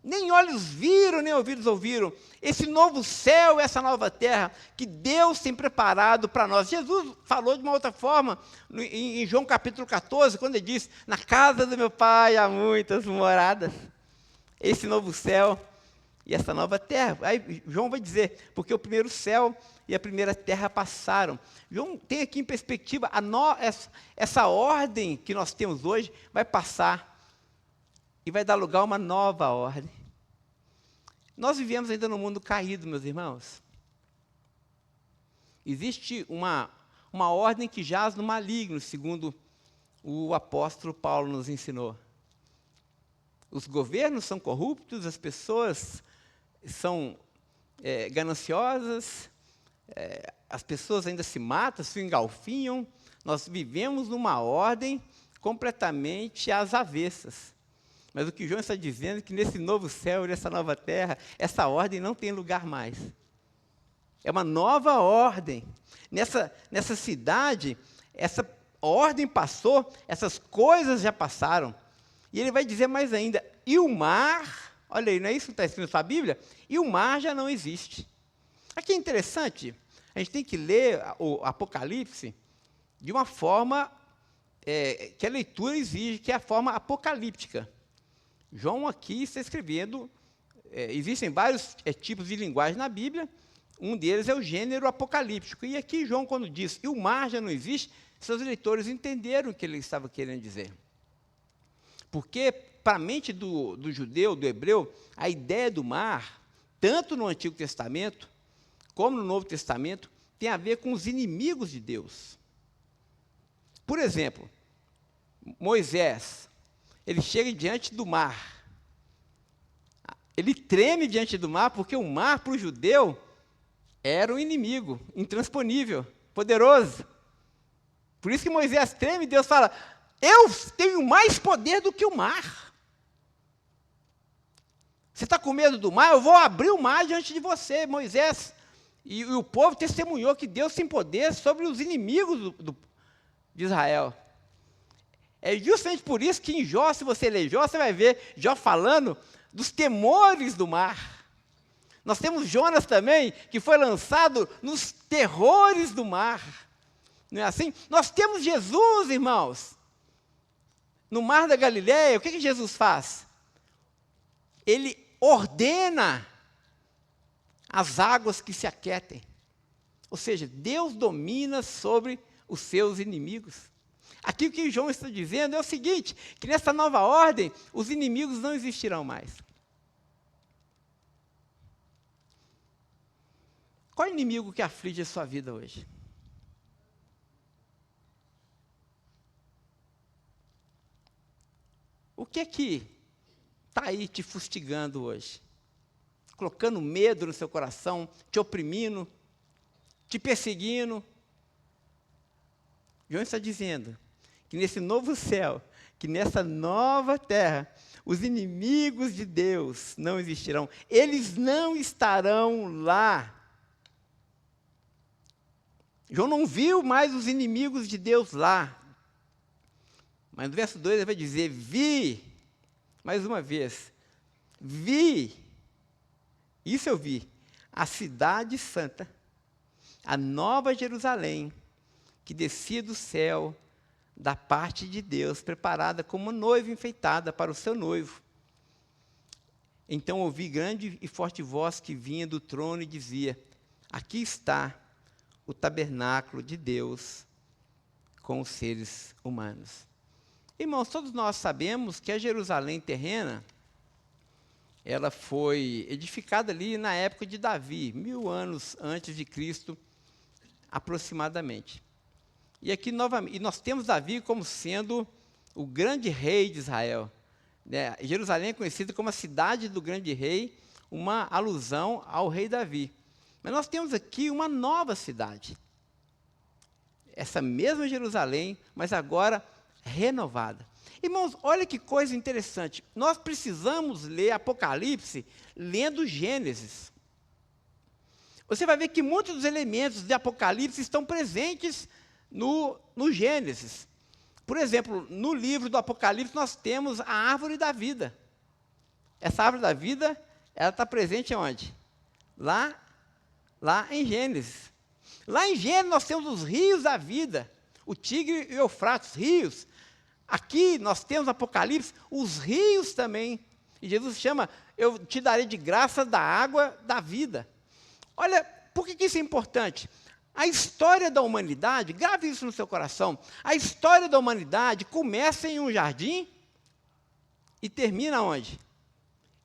nem olhos viram, nem ouvidos ouviram esse novo céu, essa nova terra que Deus tem preparado para nós. Jesus falou de uma outra forma em João capítulo 14, quando ele diz: na casa do meu Pai há muitas moradas. Esse novo céu e essa nova terra. Aí João vai dizer, porque o primeiro céu e a primeira terra passaram. João tem aqui em perspectiva, essa ordem que nós temos hoje vai passar e vai dar lugar a uma nova ordem. Nós vivemos ainda num mundo caído, meus irmãos. Existe uma ordem que jaz no maligno, segundo o apóstolo Paulo nos ensinou. Os governos são corruptos, as pessoas são gananciosas, as pessoas ainda se matam, se engalfinham. Nós vivemos numa ordem completamente às avessas. Mas o que João está dizendo é que nesse novo céu e nessa nova terra, essa ordem não tem lugar mais. É uma nova ordem. Nessa cidade, essa ordem passou, essas coisas já passaram. E ele vai dizer mais ainda, e o mar, olha aí, não é isso que está escrito na sua Bíblia? E o mar já não existe. Aqui é interessante, a gente tem que ler o Apocalipse de uma forma que a leitura exige, que é a forma apocalíptica. João aqui está escrevendo, existem vários tipos de linguagem na Bíblia, um deles é o gênero apocalíptico. E aqui João, quando diz, e o mar já não existe, seus leitores entenderam o que ele estava querendo dizer. Porque, para a mente do judeu, do hebreu, a ideia do mar, tanto no Antigo Testamento, como no Novo Testamento, tem a ver com os inimigos de Deus. Por exemplo, Moisés, ele chega diante do mar. Ele treme diante do mar, porque o mar, para o judeu, era um inimigo, intransponível, poderoso. Por isso que Moisés treme e Deus fala, eu tenho mais poder do que o mar. Você está com medo do mar? Eu vou abrir o mar diante de você, Moisés. E o povo testemunhou que Deus tem poder sobre os inimigos de Israel. É justamente por isso que em Jó, se você ler Jó, você vai ver Jó falando dos temores do mar. Nós temos Jonas também, que foi lançado nos terrores do mar. Não é assim? Nós temos Jesus, irmãos. No mar da Galileia, o que Jesus faz? Ele ordena as águas que se aquietem. Ou seja, Deus domina sobre os seus inimigos. Aqui o que João está dizendo é o seguinte, que nessa nova ordem, os inimigos não existirão mais. Qual é o inimigo que aflige a sua vida hoje? O que é que está aí te fustigando hoje? Colocando medo no seu coração, te oprimindo, te perseguindo. João está dizendo que nesse novo céu, que nessa nova terra, os inimigos de Deus não existirão. Eles não estarão lá. João não viu mais os inimigos de Deus lá. Mas no verso 2 ele vai dizer, vi, mais uma vez, vi, isso eu vi, a cidade santa, a nova Jerusalém, que descia do céu, da parte de Deus, preparada como noiva enfeitada para o seu noivo. Então ouvi grande e forte voz que vinha do trono e dizia, aqui está o tabernáculo de Deus com os seres humanos. Irmãos, todos nós sabemos que a Jerusalém terrena, ela foi edificada ali na época de Davi, 1000 anos antes de Cristo, aproximadamente. E aqui novamente, e nós temos Davi como sendo o grande rei de Israel. Né? Jerusalém é conhecida como a cidade do grande rei, uma alusão ao rei Davi. Mas nós temos aqui uma nova cidade. Essa mesma Jerusalém, mas agora renovada. Irmãos, olha que coisa interessante. Nós precisamos ler Apocalipse lendo Gênesis. Você vai ver que muitos dos elementos de Apocalipse estão presentes no Gênesis. Por exemplo, no livro do Apocalipse nós temos a árvore da vida. Essa árvore da vida, ela está presente onde? Lá em Gênesis. Lá em Gênesis nós temos os rios da vida, o Tigre e o Eufrates, rios. Aqui nós temos no Apocalipse os rios também. E Jesus chama, eu te darei de graça da água da vida. Olha, por que isso é importante? A história da humanidade, grave isso no seu coração, a história da humanidade começa em um jardim e termina onde?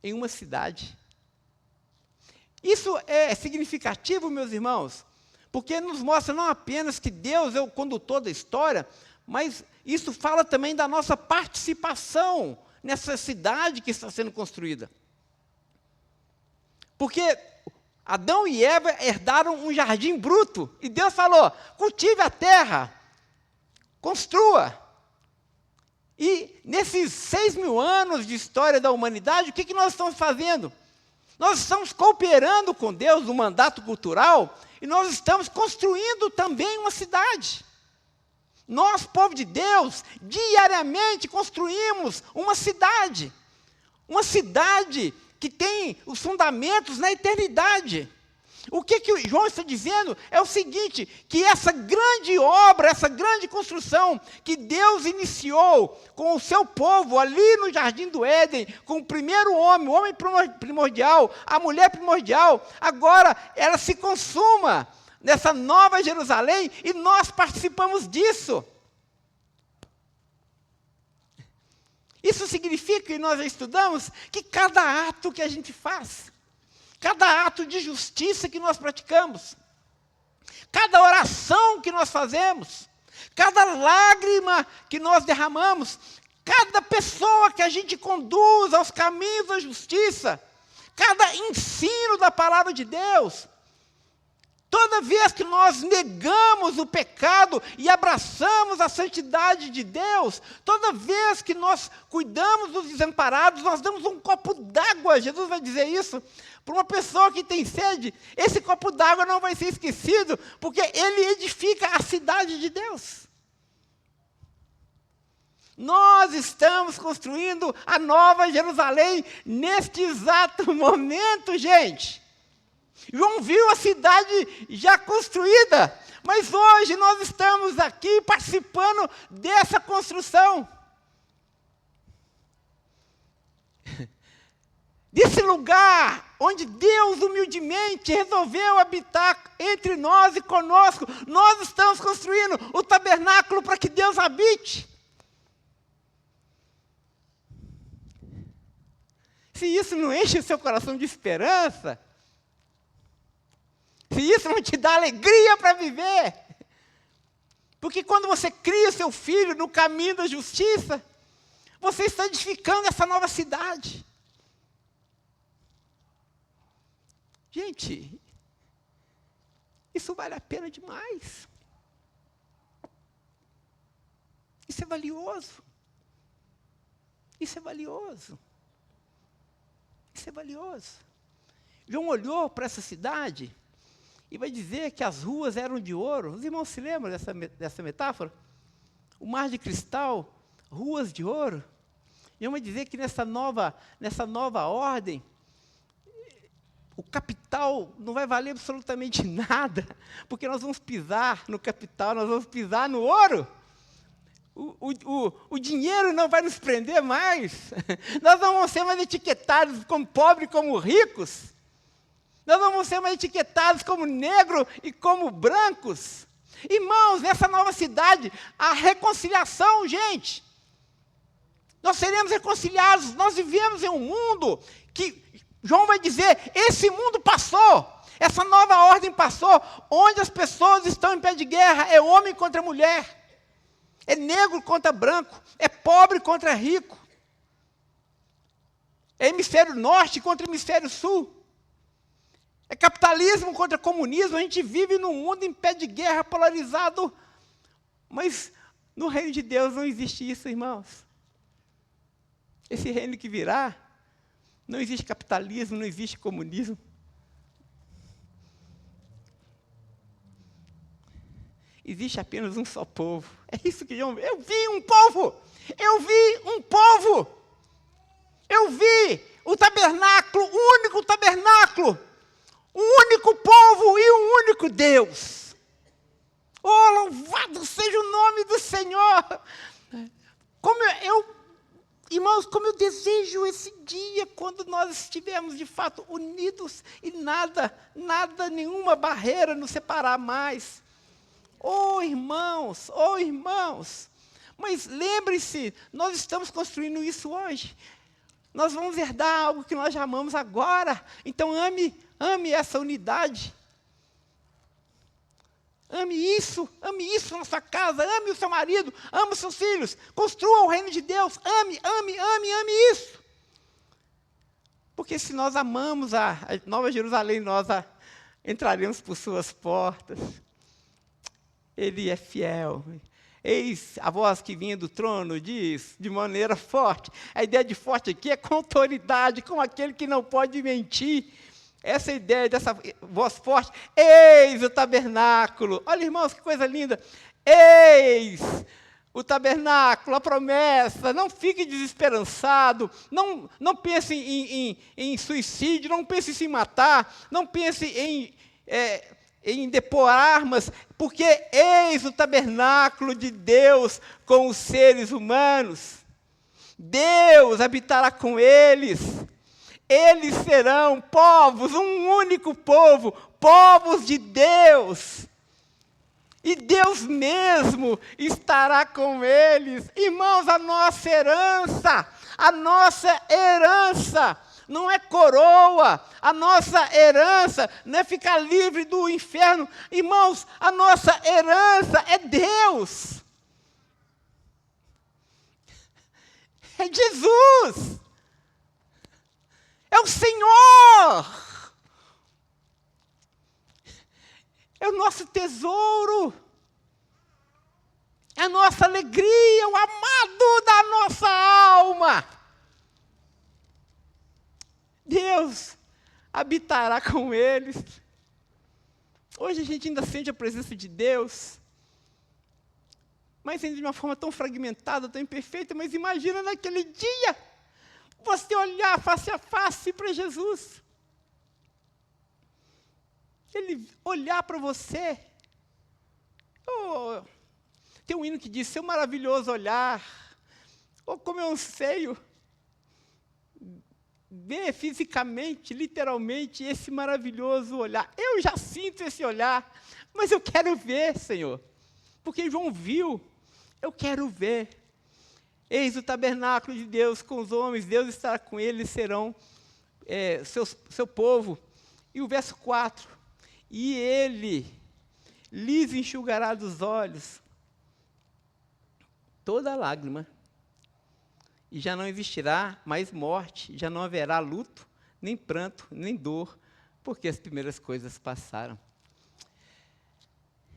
Em uma cidade. Isso é significativo, meus irmãos, porque nos mostra não apenas que Deus é o condutor da história, mas isso fala também da nossa participação nessa cidade que está sendo construída. Porque Adão e Eva herdaram um jardim bruto, e Deus falou, cultive a terra, construa. E nesses 6.000 anos de história da humanidade, o que nós estamos fazendo? Nós estamos cooperando com Deus no mandato cultural, e nós estamos construindo também uma cidade. Nós, povo de Deus, diariamente construímos uma cidade que tem os fundamentos na eternidade. O que João está dizendo é o seguinte, que essa grande obra, essa grande construção que Deus iniciou com o seu povo ali no Jardim do Éden, com o primeiro homem, o homem primordial, a mulher primordial, agora ela se consuma nessa nova Jerusalém e nós participamos disso. Isso significa, e nós já estudamos, que cada ato que a gente faz, cada ato de justiça que nós praticamos, cada oração que nós fazemos, cada lágrima que nós derramamos, cada pessoa que a gente conduz aos caminhos da justiça, cada ensino da palavra de Deus, toda vez que nós negamos o pecado e abraçamos a santidade de Deus, toda vez que nós cuidamos dos desamparados, nós damos um copo d'água, Jesus vai dizer isso, para uma pessoa que tem sede, esse copo d'água não vai ser esquecido, porque ele edifica a cidade de Deus. Nós estamos construindo a nova Jerusalém neste exato momento, gente. João viu a cidade já construída, mas hoje nós estamos aqui participando dessa construção. Desse lugar onde Deus humildemente resolveu habitar entre nós e conosco, nós estamos construindo o tabernáculo para que Deus habite. Se isso não enche o seu coração de esperança, se isso não te dá alegria para viver, porque quando você cria seu filho no caminho da justiça, você está edificando essa nova cidade. Gente, isso vale a pena demais. Isso é valioso. Isso é valioso. Isso é valioso. João olhou para essa cidade e vai dizer que as ruas eram de ouro. Os irmãos se lembram dessa metáfora? O mar de cristal, ruas de ouro. E vai dizer que nessa nova ordem, o capital não vai valer absolutamente nada, porque nós vamos pisar no capital, nós vamos pisar no ouro. O dinheiro não vai nos prender mais. Nós não vamos ser mais etiquetados como pobres, como ricos. Nós não vamos ser mais etiquetados como negros e como brancos. Irmãos, nessa nova cidade, a reconciliação, gente. Nós seremos reconciliados. Nós vivemos em um mundo que, João vai dizer, esse mundo passou. Essa nova ordem passou, onde as pessoas estão em pé de guerra. É homem contra mulher. É negro contra branco. É pobre contra rico. É hemisfério norte contra hemisfério sul. É capitalismo contra comunismo. A gente vive num mundo em pé de guerra, polarizado. Mas no reino de Deus não existe isso, irmãos. Esse reino que virá, não existe capitalismo, não existe comunismo. Existe apenas um só povo. É isso que eu vi um povo. Eu vi um povo. Eu vi o tabernáculo, o único tabernáculo. O único povo e o único Deus. Oh, louvado seja o nome do Senhor. Irmãos, como eu desejo esse dia, quando nós estivermos de fato unidos e nada, nenhuma barreira nos separar mais. Oh, irmãos, mas lembre-se, nós estamos construindo isso hoje. Nós vamos herdar algo que nós já amamos agora. Então ame essa unidade. Ame isso na sua casa, ame o seu marido, ame os seus filhos, construa o reino de Deus, ame isso. Porque se nós amamos a Nova Jerusalém, nós entraremos por suas portas. Ele é fiel. Eis a voz que vinha do trono, diz de maneira forte. A ideia de forte aqui é com autoridade, com aquele que não pode mentir. Essa ideia dessa voz forte, eis o tabernáculo. Olha, irmãos, que coisa linda. Eis o tabernáculo, a promessa. Não fique desesperançado. Não pense em suicídio, não pense em se matar, não pense em depor armas, porque eis o tabernáculo de Deus com os seres humanos. Deus habitará com eles. Eles serão povos, um único povo, povos de Deus. E Deus mesmo estará com eles. Irmãos, a nossa herança não é coroa, a nossa herança não é ficar livre do inferno. Irmãos, a nossa herança é Deus. É Jesus. É o Senhor. É o nosso tesouro. É a nossa alegria, o amado da nossa alma. Deus habitará com eles. Hoje a gente ainda sente a presença de Deus, mas ainda de uma forma tão fragmentada, tão imperfeita. Mas imagina naquele dia, você olhar face a face para Jesus. Ele olhar para você. Oh, tem um hino que diz, seu maravilhoso olhar. Oh, como eu anseio ver fisicamente, literalmente, esse maravilhoso olhar. Eu já sinto esse olhar, mas eu quero ver, Senhor. Porque João viu, eu quero ver. Eis o tabernáculo de Deus com os homens, Deus estará com eles, serão seu povo. E o verso 4, e ele lhes enxugará dos olhos toda lágrima, e já não existirá mais morte, já não haverá luto, nem pranto, nem dor, porque as primeiras coisas passaram.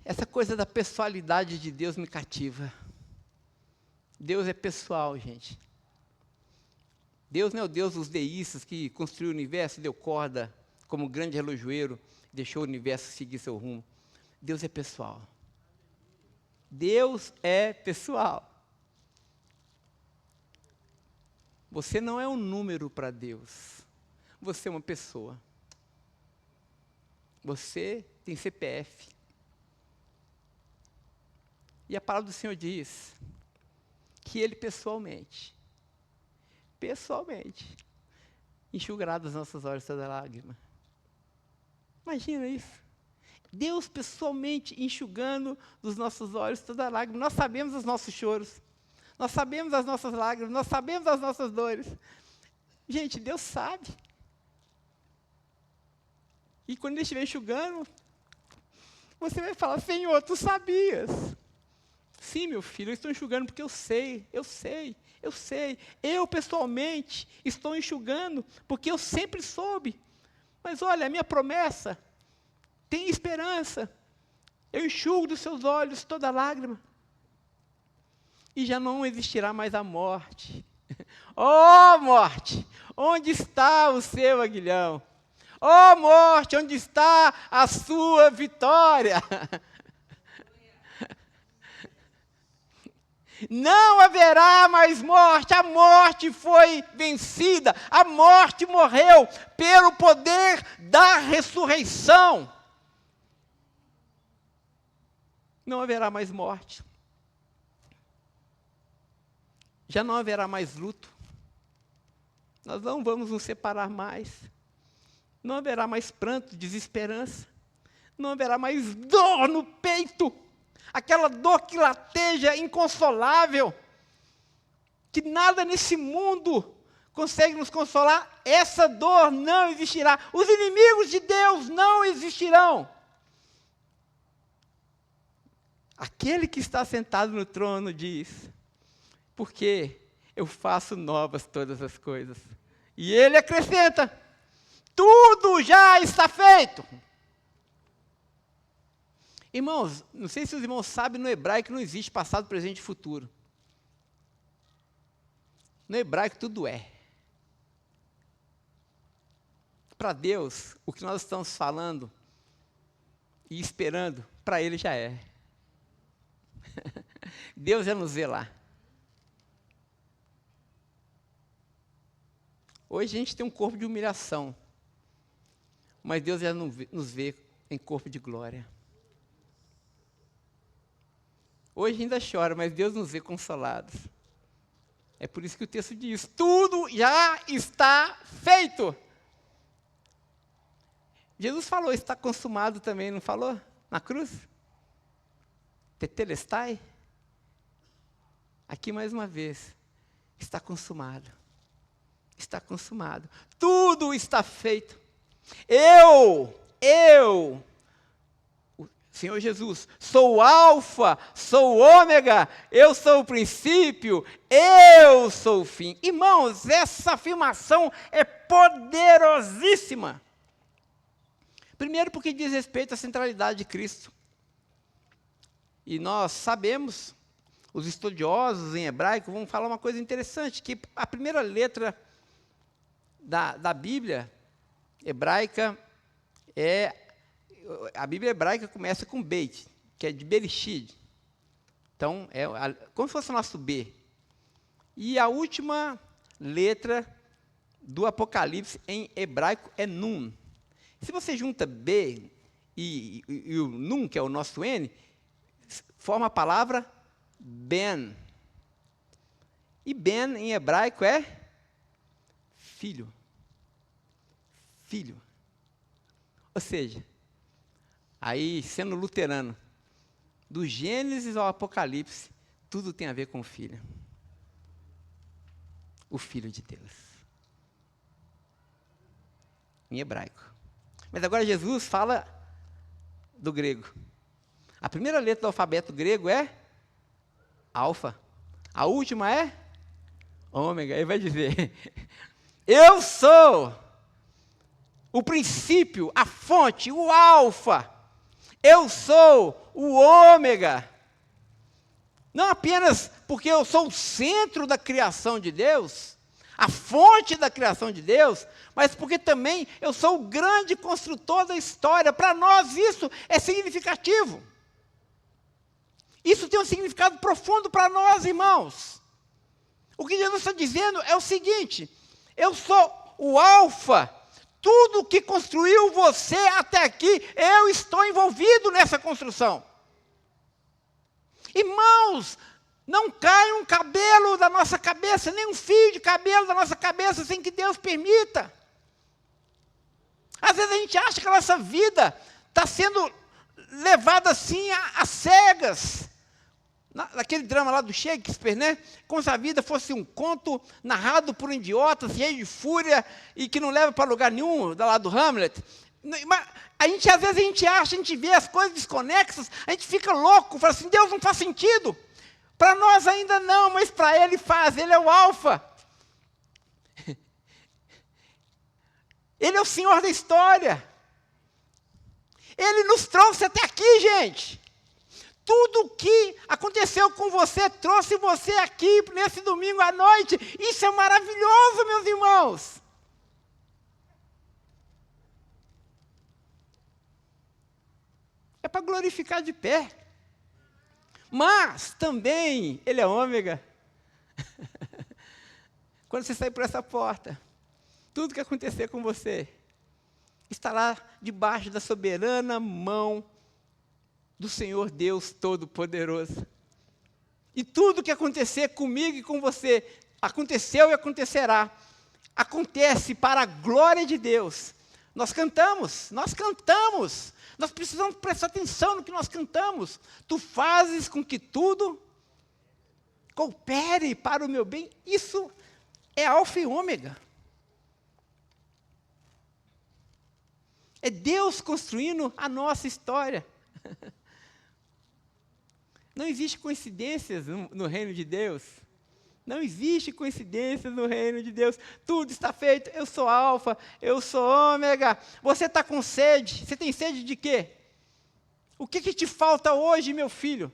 Essa coisa da pessoalidade de Deus me cativa. Deus é pessoal, gente. Deus não é o Deus dos deístas que construiu o universo, deu corda como grande relojoeiro, deixou o universo seguir seu rumo. Deus é pessoal. Deus é pessoal. Você não é um número para Deus. Você é uma pessoa. Você tem CPF. E a palavra do Senhor diz que Ele pessoalmente, enxugará dos nossos olhos toda lágrima. Imagina isso. Deus pessoalmente enxugando dos nossos olhos toda lágrima. Nós sabemos os nossos choros. Nós sabemos as nossas lágrimas. Nós sabemos as nossas dores. Gente, Deus sabe. E quando Ele estiver enxugando, você vai falar, Senhor, Tu sabias. Sim, meu filho, eu estou enxugando porque eu sei. Eu, pessoalmente, estou enxugando porque eu sempre soube. Mas olha, a minha promessa tem esperança. Eu enxugo dos seus olhos toda lágrima. E já não existirá mais a morte. Oh, morte, onde está o seu aguilhão? Oh, morte, onde está a sua vitória? Não haverá mais morte, a morte foi vencida, a morte morreu pelo poder da ressurreição. Não haverá mais morte. Já não haverá mais luto. Nós não vamos nos separar mais. Não haverá mais pranto, desesperança. Não haverá mais dor no peito. Aquela dor que lateja, inconsolável, que nada nesse mundo consegue nos consolar, essa dor não existirá. Os inimigos de Deus não existirão. Aquele que está sentado no trono diz, porque eu faço novas todas as coisas. E Ele acrescenta, tudo já está feito. Irmãos, não sei se os irmãos sabem, no hebraico não existe passado, presente e futuro. No hebraico tudo é. Para Deus, o que nós estamos falando e esperando, para Ele já é. Deus já nos vê lá. Hoje a gente tem um corpo de humilhação, mas Deus já nos vê em corpo de glória. Hoje ainda chora, mas Deus nos vê consolados. É por isso que o texto diz, tudo já está feito. Jesus falou, está consumado também, não falou? Na cruz? Tetelestai. Aqui mais uma vez, está consumado. Está consumado. Tudo está feito. Senhor Jesus, sou o alfa, sou o ômega, eu sou o princípio, eu sou o fim. Irmãos, essa afirmação é poderosíssima. Primeiro porque diz respeito à centralidade de Cristo. E nós sabemos, os estudiosos em hebraico vão falar uma coisa interessante, que a primeira letra da Bíblia hebraica a Bíblia hebraica começa com Beit, que é de Bereshit. Então, como se fosse o nosso B. E a última letra do Apocalipse em hebraico é Nun. Se você junta B e o Nun, que é o nosso N, forma a palavra Ben. E Ben em hebraico é filho. Filho. Ou seja, aí, sendo luterano, do Gênesis ao Apocalipse, tudo tem a ver com o Filho. O Filho de Deus. Em hebraico. Mas agora Jesus fala do grego. A primeira letra do alfabeto grego é alfa. A última é ômega. Ele vai dizer, eu sou o princípio, a fonte, o alfa. Eu sou o ômega. Não apenas porque eu sou o centro da criação de Deus, a fonte da criação de Deus, mas porque também eu sou o grande construtor da história. Para nós isso é significativo. Isso tem um significado profundo para nós, irmãos. O que Jesus está dizendo é o seguinte, eu sou o alfa. Tudo que construiu você até aqui, eu estou envolvido nessa construção. Irmãos, não cai um cabelo da nossa cabeça, nem um fio de cabelo da nossa cabeça, sem que Deus permita. Às vezes a gente acha que a nossa vida está sendo levado assim às cegas. Naquele drama lá do Shakespeare, né? Como se a vida fosse um conto narrado por um idiota, cheio de fúria, e que não leva para lugar nenhum, lá do Hamlet. Mas às vezes a gente acha, a gente vê as coisas desconexas, a gente fica louco, fala assim, Deus não faz sentido. Para nós ainda não, mas para Ele faz, Ele é o alfa. Ele é o Senhor da história. Ele nos trouxe até aqui, gente. Tudo o que aconteceu com você, trouxe você aqui nesse domingo à noite. Isso é maravilhoso, meus irmãos. É para glorificar de pé. Mas também, Ele é ômega. Quando você sair por essa porta, tudo que acontecer com você estará debaixo da soberana mão do Senhor Deus Todo-Poderoso. E tudo que acontecer comigo e com você, aconteceu e acontecerá. Acontece para a glória de Deus. Nós cantamos. Nós precisamos prestar atenção no que nós cantamos. Tu fazes com que tudo coopere para o meu bem. Isso é alfa e ômega. É Deus construindo a nossa história. Não existe coincidências no reino de Deus. Não existe coincidências no reino de Deus. Tudo está feito. Eu sou alfa, eu sou ômega. Você está com sede. Você tem sede de quê? O que te falta hoje, meu filho?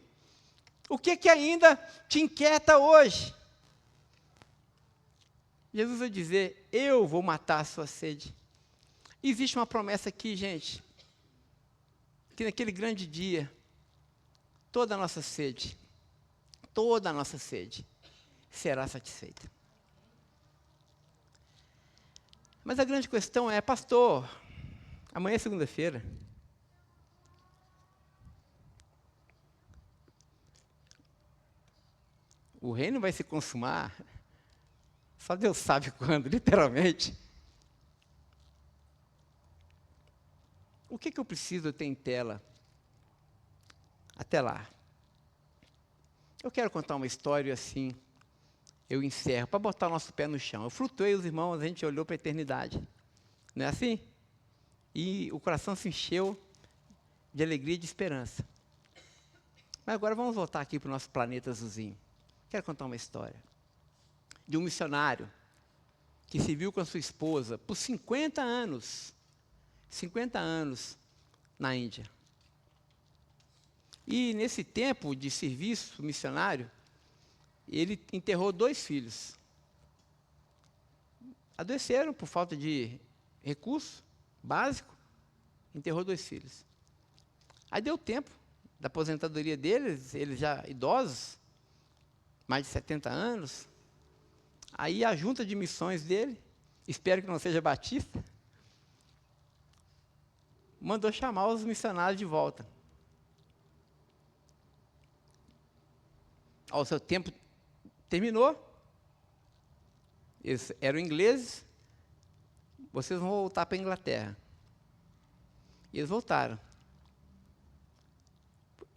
O que ainda te inquieta hoje? Jesus vai dizer, eu vou matar a sua sede. Existe uma promessa aqui, gente, que naquele grande dia, toda a nossa sede será satisfeita. Mas a grande questão é, pastor, amanhã é segunda-feira. O reino vai se consumar, só Deus sabe quando, literalmente. O que eu preciso ter em tela até lá? Eu quero contar uma história assim, eu encerro, para botar o nosso pé no chão. Eu flutuei os irmãos, a gente olhou para a eternidade. Não é assim? E o coração se encheu de alegria e de esperança. Mas agora vamos voltar aqui para o nosso planeta azulzinho. Quero contar uma história de um missionário que se viu com a sua esposa por 50 anos na Índia. E nesse tempo de serviço missionário, ele enterrou 2 filhos. Adoeceram por falta de recurso básico, enterrou 2 filhos. Aí deu tempo da aposentadoria deles, eles já idosos, mais de 70 anos. Aí a junta de missões dele, espero que não seja batista, mandou chamar os missionários de volta. O seu tempo terminou, eles eram ingleses, vocês vão voltar para a Inglaterra. E eles voltaram.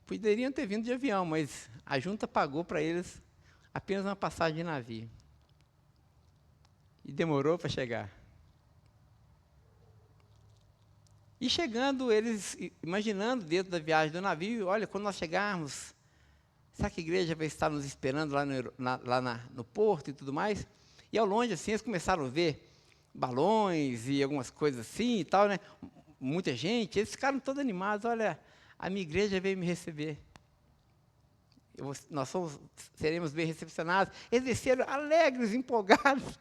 Poderiam ter vindo de avião, mas a junta pagou para eles apenas uma passagem de navio. E demorou para chegar. E chegando, eles imaginando dentro da viagem do navio, olha, quando nós chegarmos, será que a igreja vai estar nos esperando lá no porto e tudo mais? E ao longe, assim, eles começaram a ver balões e algumas coisas assim e tal, né? Muita gente, eles ficaram todos animados, olha, a minha igreja veio me receber. Nós seremos bem recepcionados. Eles desceram alegres, empolgados.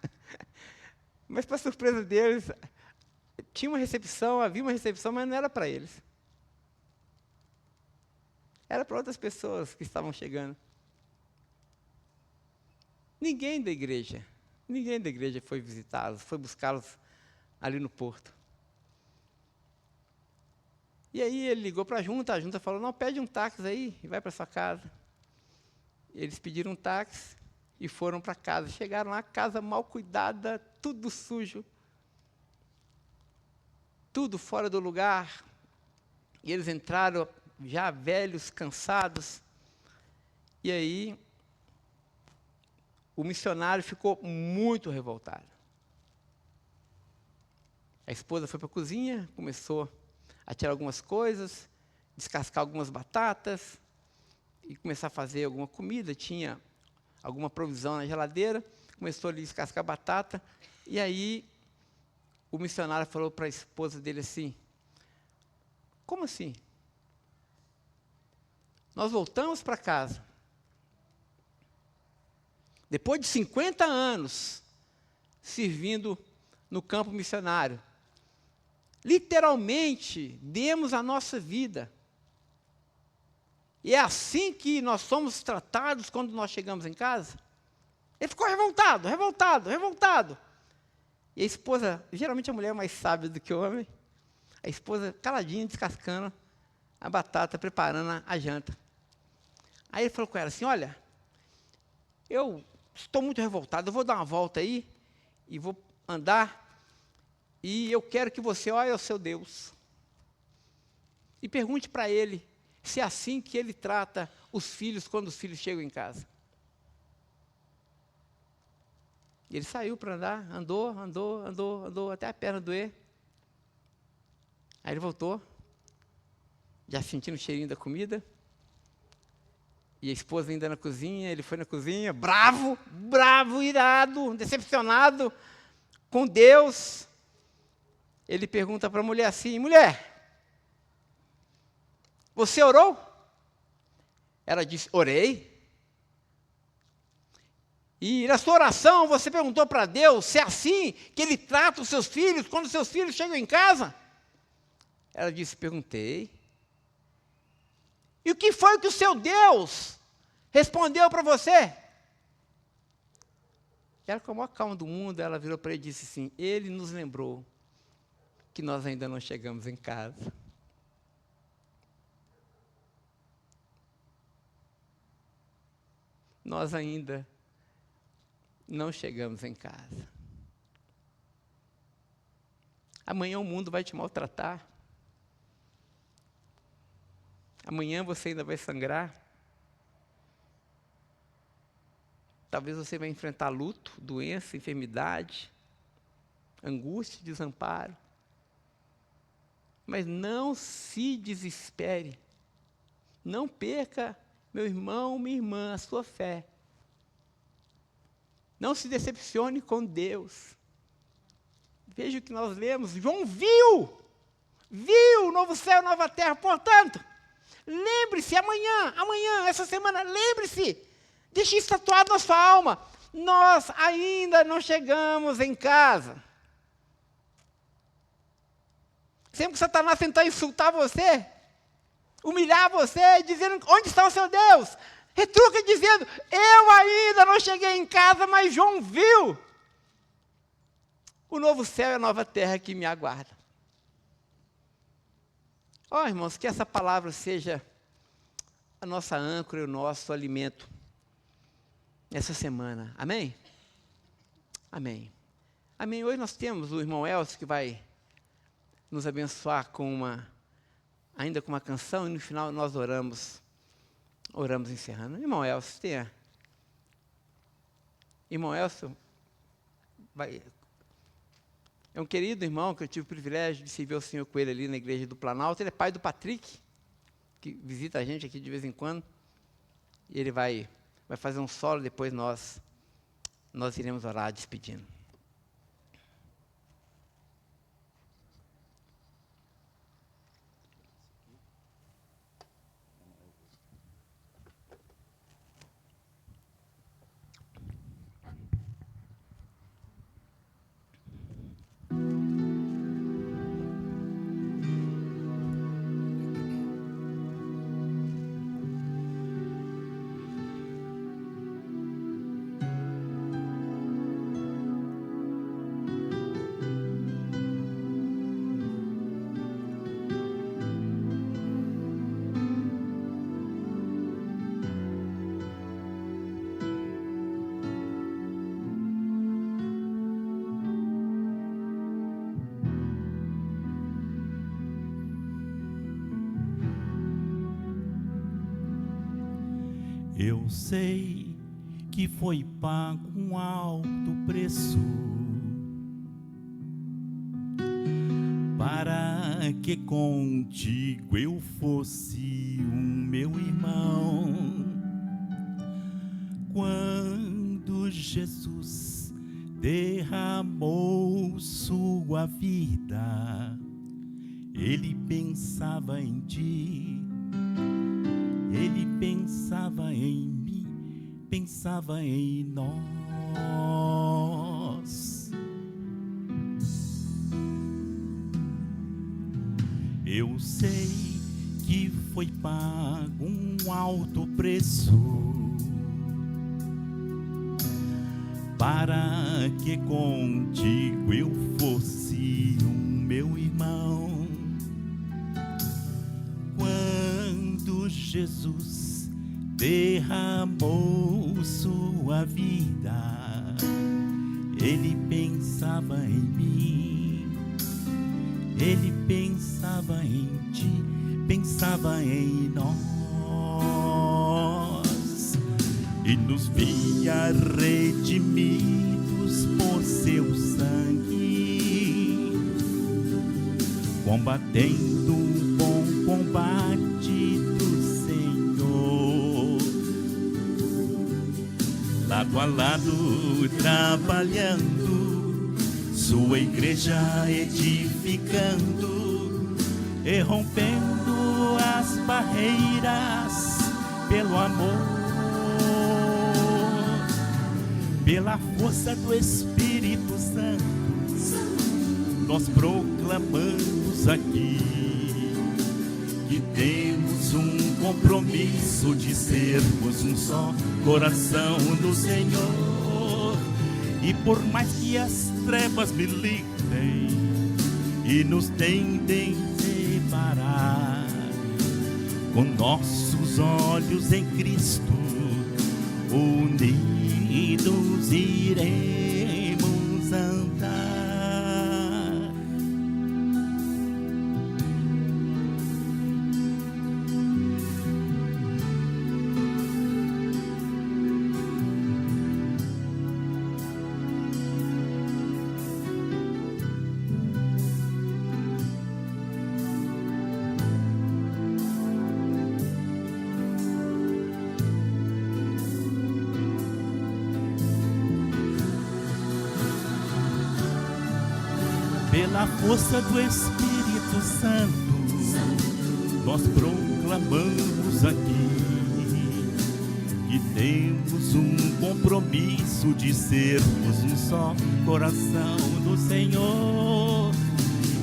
Mas, para surpresa deles, havia uma recepção, mas não era para eles. Era para outras pessoas que estavam chegando. Ninguém da igreja foi visitá-los, foi buscá-los ali no porto. E aí ele ligou para a junta falou, não, pede um táxi aí e vai para sua casa. Eles pediram um táxi e foram para casa. Chegaram lá, casa mal cuidada, tudo sujo, tudo fora do lugar. E eles entraram, já velhos, cansados. E aí, o missionário ficou muito revoltado. A esposa foi para a cozinha, começou a tirar algumas coisas, descascar algumas batatas e começar a fazer alguma comida. Tinha alguma provisão na geladeira, começou ali a descascar a batata. E aí, o missionário falou para a esposa dele assim: como assim? Nós voltamos para casa, depois de 50 anos, servindo no campo missionário. Literalmente, demos a nossa vida. E é assim que nós somos tratados quando nós chegamos em casa? Ele ficou revoltado, revoltado, revoltado. E a esposa, geralmente a mulher é mais sábia do que o homem, a esposa caladinha, descascando a batata, preparando a janta. Aí ele falou com ela assim: olha, eu estou muito revoltado, eu vou dar uma volta aí, e vou andar, e eu quero que você olhe ao seu Deus, e pergunte para ele, se é assim que ele trata os filhos, quando os filhos chegam em casa. E ele saiu para andar, andou, até a perna doer. Aí ele voltou, já sentindo o cheirinho da comida, e a esposa ainda na cozinha. Ele foi na cozinha, bravo, irado, decepcionado com Deus. Ele pergunta para a mulher assim: mulher, você orou? Ela disse: orei. E na sua oração você perguntou para Deus se é assim que Ele trata os seus filhos quando os seus filhos chegam em casa? Ela disse: perguntei. E o que foi que o seu Deus respondeu para você? Ela, com a maior calma do mundo, ela virou para ele e disse assim: Ele nos lembrou que nós ainda não chegamos em casa. Nós ainda não chegamos em casa. Amanhã o mundo vai te maltratar. Amanhã você ainda vai sangrar. Talvez você vai enfrentar luto, doença, enfermidade, angústia, desamparo. Mas não se desespere. Não perca, meu irmão, minha irmã, a sua fé. Não se decepcione com Deus. Veja o que nós lemos. João viu o novo céu e nova terra. Portanto, lembre-se, amanhã, essa semana, lembre-se, deixe isso tatuado na sua alma. Nós ainda não chegamos em casa. Sempre que Satanás tentar insultar você, humilhar você, dizendo: onde está o seu Deus? Retruca dizendo: eu ainda não cheguei em casa, mas João viu o novo céu e a nova terra que me aguarda. Ó, irmãos, que essa palavra seja a nossa âncora e o nosso alimento nessa semana. Amém? Amém. Amém. Hoje nós temos o irmão Elcio que vai nos abençoar ainda com uma canção, e no final nós oramos encerrando. Irmão Elcio, Irmão Elcio é um querido irmão que eu tive o privilégio de servir o Senhor com ele ali na igreja do Planalto. Ele é pai do Patrick, que visita a gente aqui de vez em quando. E ele vai fazer um solo, depois nós iremos orar despedindo. Eu sei que foi pago um alto preço para que contigo eu fosse um meu irmão. Quando Jesus derramou sua vida, ele pensava em ti, ele pensava em mim, pensava em nós. Eu sei que foi pago um alto preço para que contigo eu fosse um meu irmão. Quando Jesus derramou sua vida, ele pensava em mim, ele pensava em ti, pensava em nós, e nos via redimidos por seu sangue, combatendo um bom combate do Senhor, lado a lado trabalhando, sua igreja edificando e rompendo as barreiras pelo amor, pela força do Espírito Santo. Nós proclamamos aqui que temos um compromisso de sermos um só coração do Senhor. E por mais que as trevas militem e nos tentem separar, com nossos olhos em Cristo, unidos iremos andar. Pela força do Espírito Santo, nós proclamamos aqui que temos um compromisso de sermos um só coração do Senhor.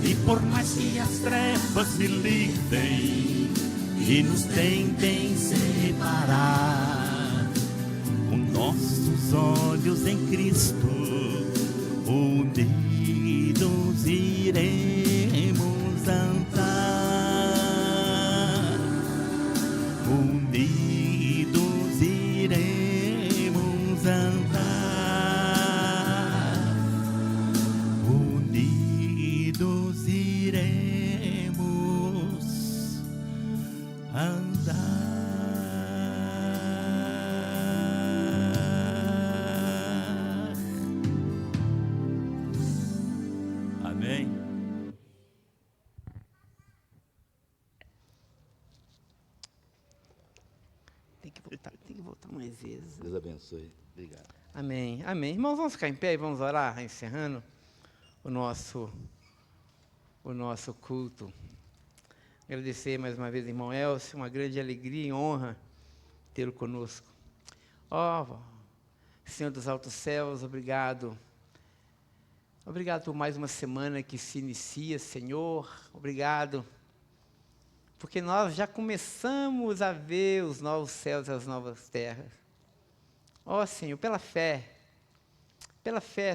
E por mais que as trevas militem e nos tentem separar, com nossos olhos em Cristo, unidos iremos andar, unidos iremos andar, unidos iremos andar. Amém. Tem que voltar mais vezes. Deus abençoe. Obrigado. Amém. Amém. Irmãos, vamos ficar em pé e vamos orar, encerrando o nosso culto. Agradecer mais uma vez, irmão Elcio, uma grande alegria e honra tê-lo conosco. Ó, Senhor dos altos céus, obrigado. Obrigado por mais uma semana que se inicia, Senhor. Obrigado, porque nós já começamos a ver os novos céus e as novas terras. Ó, Senhor, pela fé,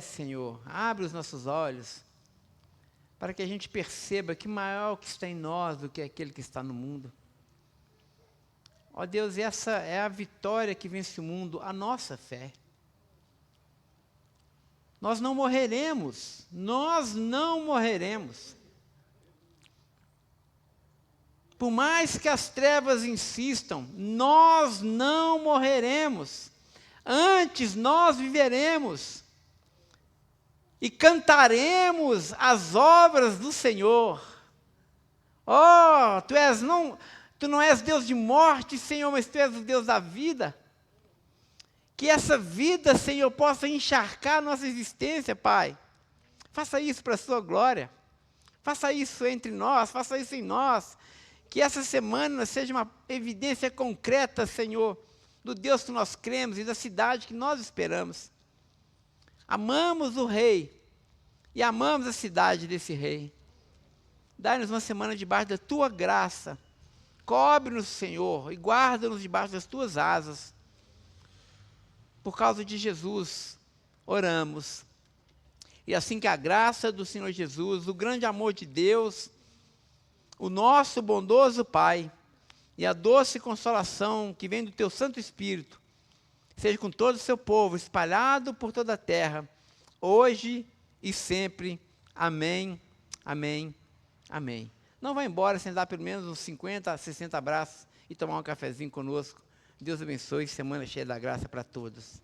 Senhor, abre os nossos olhos, para que a gente perceba que maior que está em nós do que aquele que está no mundo. Ó Deus, essa é a vitória que vence o mundo, a nossa fé. Nós não morreremos, Por mais que as trevas insistam, nós não morreremos. Antes nós viveremos e cantaremos as obras do Senhor. Oh, tu não és Deus de morte, Senhor, mas tu és o Deus da vida. Que essa vida, Senhor, possa encharcar a nossa existência, Pai. Faça isso para a sua glória. Faça isso entre nós, faça isso em nós. Que essa semana seja uma evidência concreta, Senhor, do Deus que nós cremos e da cidade que nós esperamos. Amamos o Rei e amamos a cidade desse Rei. Dá-nos uma semana debaixo da Tua graça. Cobre-nos, Senhor, e guarda-nos debaixo das Tuas asas. Por causa de Jesus, oramos. E assim que a graça do Senhor Jesus, o grande amor de Deus, o nosso bondoso Pai e a doce consolação que vem do Teu Santo Espírito, seja com todo o Seu povo, espalhado por toda a terra, hoje e sempre. Amém, amém, amém. Não vá embora sem dar pelo menos uns 50, 60 abraços e tomar um cafezinho conosco. Deus abençoe, semana cheia da graça para todos.